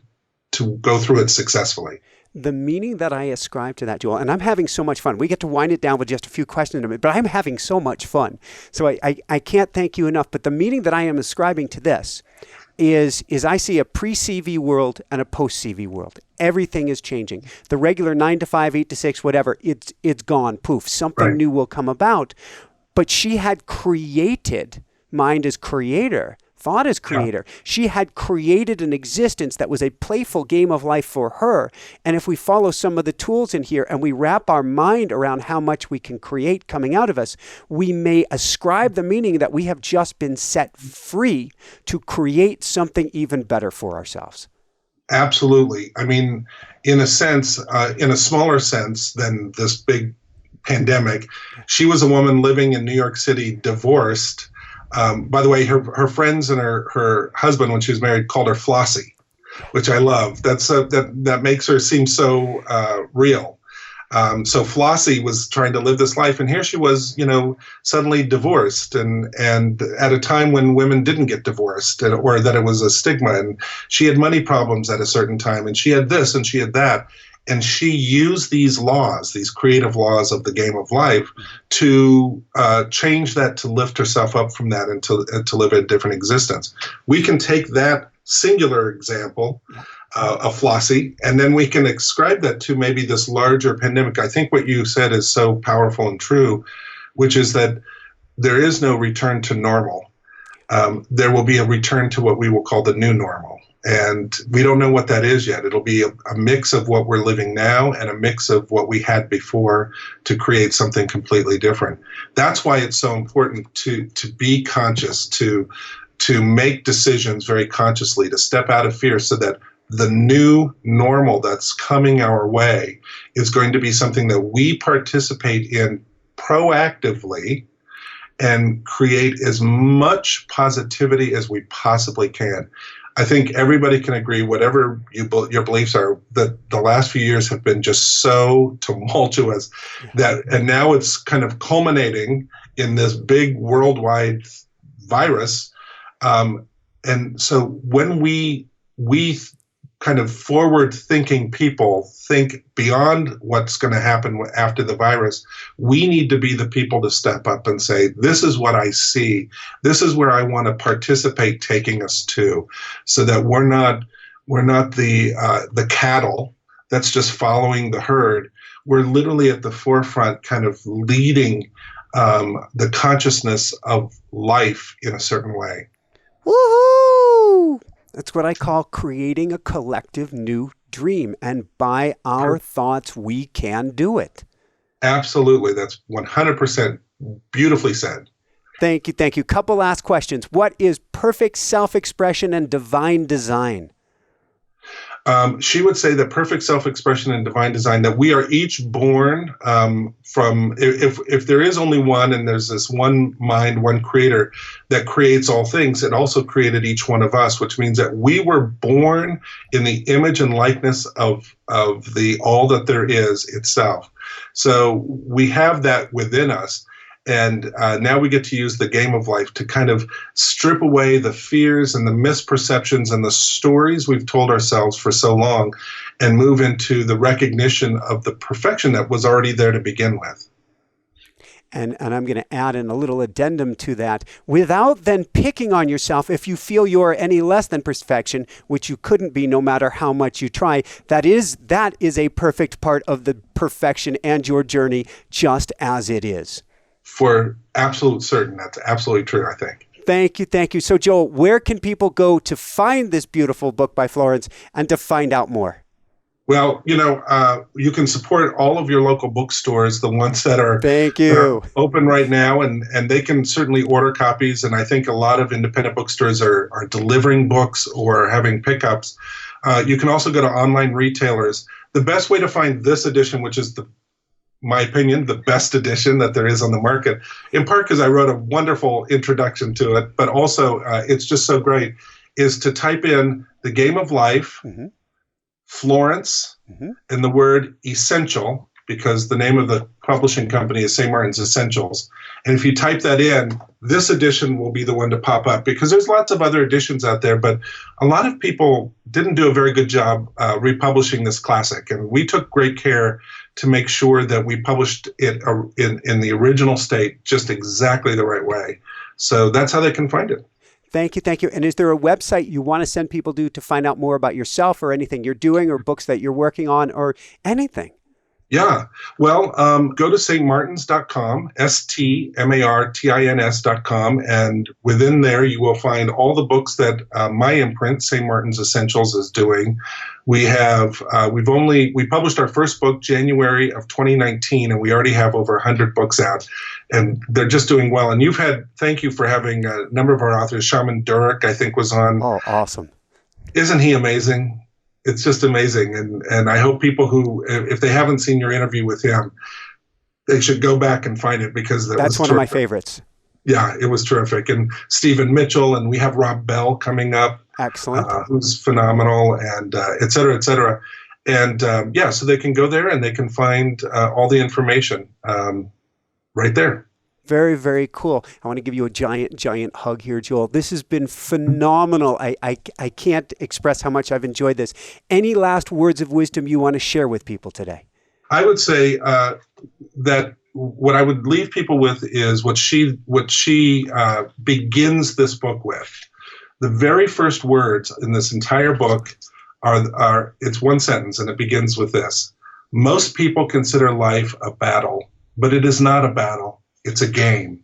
to go through it successfully. The meaning that I ascribe to that, Joel, and I'm having so much fun. We get to wind it down with just a few questions in a minute, but I'm having so much fun. So I can't thank you enough. But the meaning that I am ascribing to this is I see a pre-CV world and a post-CV world. Everything is changing. The regular 9 to 5, 8 to 6, whatever, it's gone. Poof. Something new will come about. But she had created, mind as creator, thought as creator. Yeah. She had created an existence that was a playful game of life for her. And if we follow some of the tools in here and we wrap our mind around how much we can create coming out of us, we may ascribe the meaning that we have just been set free to create something even better for ourselves. Absolutely. I mean, in a sense, in a smaller sense than this big pandemic, she was a woman living in New York City, divorced. By the way, her friends and her husband, when she was married, called her Flossie, which I love. That makes her seem so real. So Flossie was trying to live this life, and here she was, suddenly divorced, and at a time when women didn't get divorced, or that it was a stigma, and she had money problems at a certain time, and she had this and she had that. And she used these laws, these creative laws of the game of life, to change that, to lift herself up from that, and to live a different existence. We can take that singular example of Flossie, and then we can ascribe that to maybe this larger pandemic. I think what you said is so powerful and true, which is that there is no return to normal. There will be a return to what we will call the new normal. And we don't know what that is yet. It'll be a mix of what we're living now and a mix of what we had before to create something completely different. That's why it's so important to be conscious, to make decisions very consciously, to step out of fear, so that the new normal that's coming our way is going to be something that we participate in proactively and create as much positivity as we possibly can. I think everybody can agree, whatever your beliefs are, that the last few years have been just so tumultuous and now it's kind of culminating in this big worldwide virus. And so when we kind of forward-thinking people think beyond what's going to happen after the virus, we need to be the people to step up and say, this is what I see. This is where I want to participate taking us to, so that we're not the cattle that's just following the herd. We're literally at the forefront, kind of leading the consciousness of life in a certain way. Woohoo! That's what I call creating a collective new dream. And by our thoughts, we can do it. Absolutely. That's 100% beautifully said. Thank you. Thank you. Couple last questions. What is perfect self-expression and divine design? She would say that perfect self-expression and divine design, that we are each born from, if there is only one and there's this one mind, one creator that creates all things, it also created each one of us, which means that we were born in the image and likeness of the all that there is itself. So we have that within us. And now we get to use the game of life to kind of strip away the fears and the misperceptions and the stories we've told ourselves for so long, and move into the recognition of the perfection that was already there to begin with. And I'm going to add in a little addendum to that. Without then picking on yourself if you feel you are any less than perfection, which you couldn't be no matter how much you try, that is a perfect part of the perfection and your journey, just as it is. For absolute certain. That's absolutely true, I think. Thank you. Thank you. So, Joel, where can people go to find this beautiful book by Florence and to find out more? Well, you can support all of your local bookstores, the ones that are, Thank you. open right now, and they can certainly order copies. And I think a lot of independent bookstores are delivering books or having pickups. You can also go to online retailers. The best way to find this edition, which is my opinion, the best edition that there is on the market, in part because I wrote a wonderful introduction to it, but also it's just so great, is to type in The Game of Life, Florence, and the word essential, because the name of the publishing company is St. Martin's Essentials. And if you type that in, this edition will be the one to pop up, because there's lots of other editions out there, but a lot of people didn't do a very good job republishing this classic. And we took great care to make sure that we published it in the original state just exactly the right way. So that's how they can find it. Thank you. Thank you. And is there a website you want to send people to find out more about yourself or anything you're doing or books that you're working on or anything? Yeah. Well, go to stmartins.com, stmartins.com, and within there you will find all the books that my imprint, St. Martin's Essentials, is doing. We have we published our first book January of 2019, and we already have over 100 books out, and they're just doing well. And thank you for having a number of our authors. Shaman Durek, I think, was on. Oh, awesome! Isn't he amazing? It's just amazing. And I hope people who, if they haven't seen your interview with him, they should go back and find it, because that's one of my favorites. Yeah, it was terrific. And Stephen Mitchell, and we have Rob Bell coming up. Excellent. Who's phenomenal, and et cetera, et cetera. And so they can go there and they can find all the information right there. Very, very cool. I want to give you a giant, giant hug here, Joel. This has been phenomenal. I can't express how much I've enjoyed this. Any last words of wisdom you want to share with people today? I would say that what I would leave people with is what she begins this book with. The very first words in this entire book are it's one sentence, and it begins with this: most people consider life a battle, but it is not a battle. It's a game.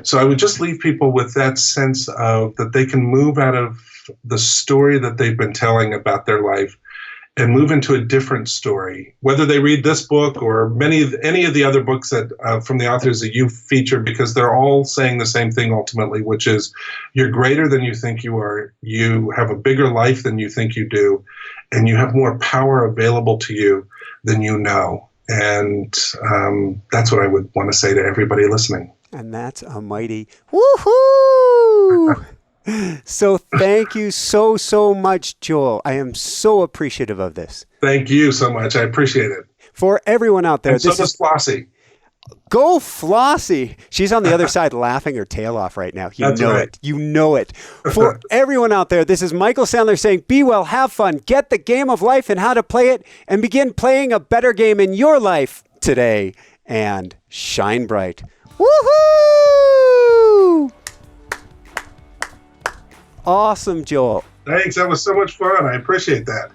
So I would just leave people with that sense of that they can move out of the story that they've been telling about their life and move into a different story, whether they read this book or any of the other books that from the authors that you featured, because they're all saying the same thing ultimately, which is you're greater than you think you are. You have a bigger life than you think you do, and you have more power available to you than you know. And that's what I would want to say to everybody listening. And that's a mighty woohoo! So thank you so, so much, Joel. I am so appreciative of this. Thank you so much. I appreciate it. For everyone out there, and so does Flossie. Go Flossie. She's on the other side laughing her tail off right now. That's right. It. You know it. For everyone out there, this is Michael Sandler saying, be well, have fun, get the game of life and how to play it, and begin playing a better game in your life today, and shine bright. Woohoo! Awesome, Joel. Thanks. That was so much fun. I appreciate that.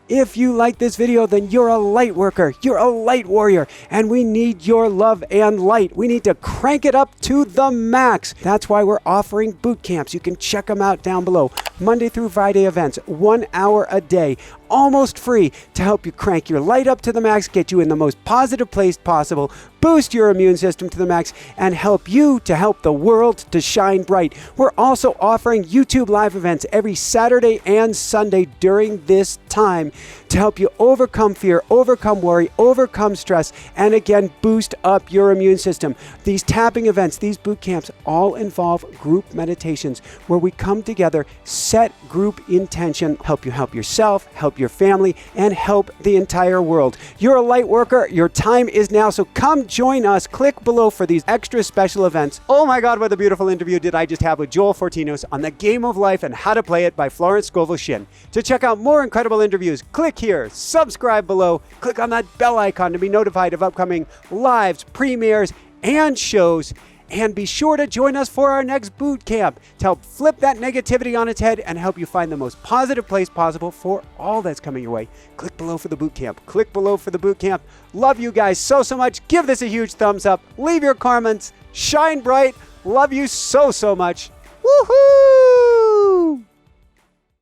If you like this video, then you're a light worker, you're a light warrior, and we need your love and light. We need to crank it up to the max. That's why we're offering boot camps. You can check them out down below. Monday through Friday events, 1 hour a day, almost free, to help you crank your light up to the max, get you in the most positive place possible, boost your immune system to the max, and help you to help the world to shine bright. We're also offering YouTube live events every Saturday and Sunday during this time to help you overcome fear, overcome worry, overcome stress, and again, boost up your immune system. These tapping events, these boot camps, all involve group meditations where we come together, set group intention, help you help yourself, help your family, and help the entire world. You're a light worker. Your time is now, so come join us. Click below for these extra special events. Oh my God, what a beautiful interview did I just have with Joel Fotinos on the Game of Life and How to Play It by Florence Scovel Shinn. To check out more incredible interviews, click here, subscribe below, click on that bell icon to be notified of upcoming lives, premieres, and shows. And be sure to join us for our next boot camp to help flip that negativity on its head and help you find the most positive place possible for all that's coming your way. Click below for the boot camp. Click below for the boot camp. Love you guys so much. Give this a huge thumbs up. Leave your comments. Shine bright. Love you so much. Woohoo!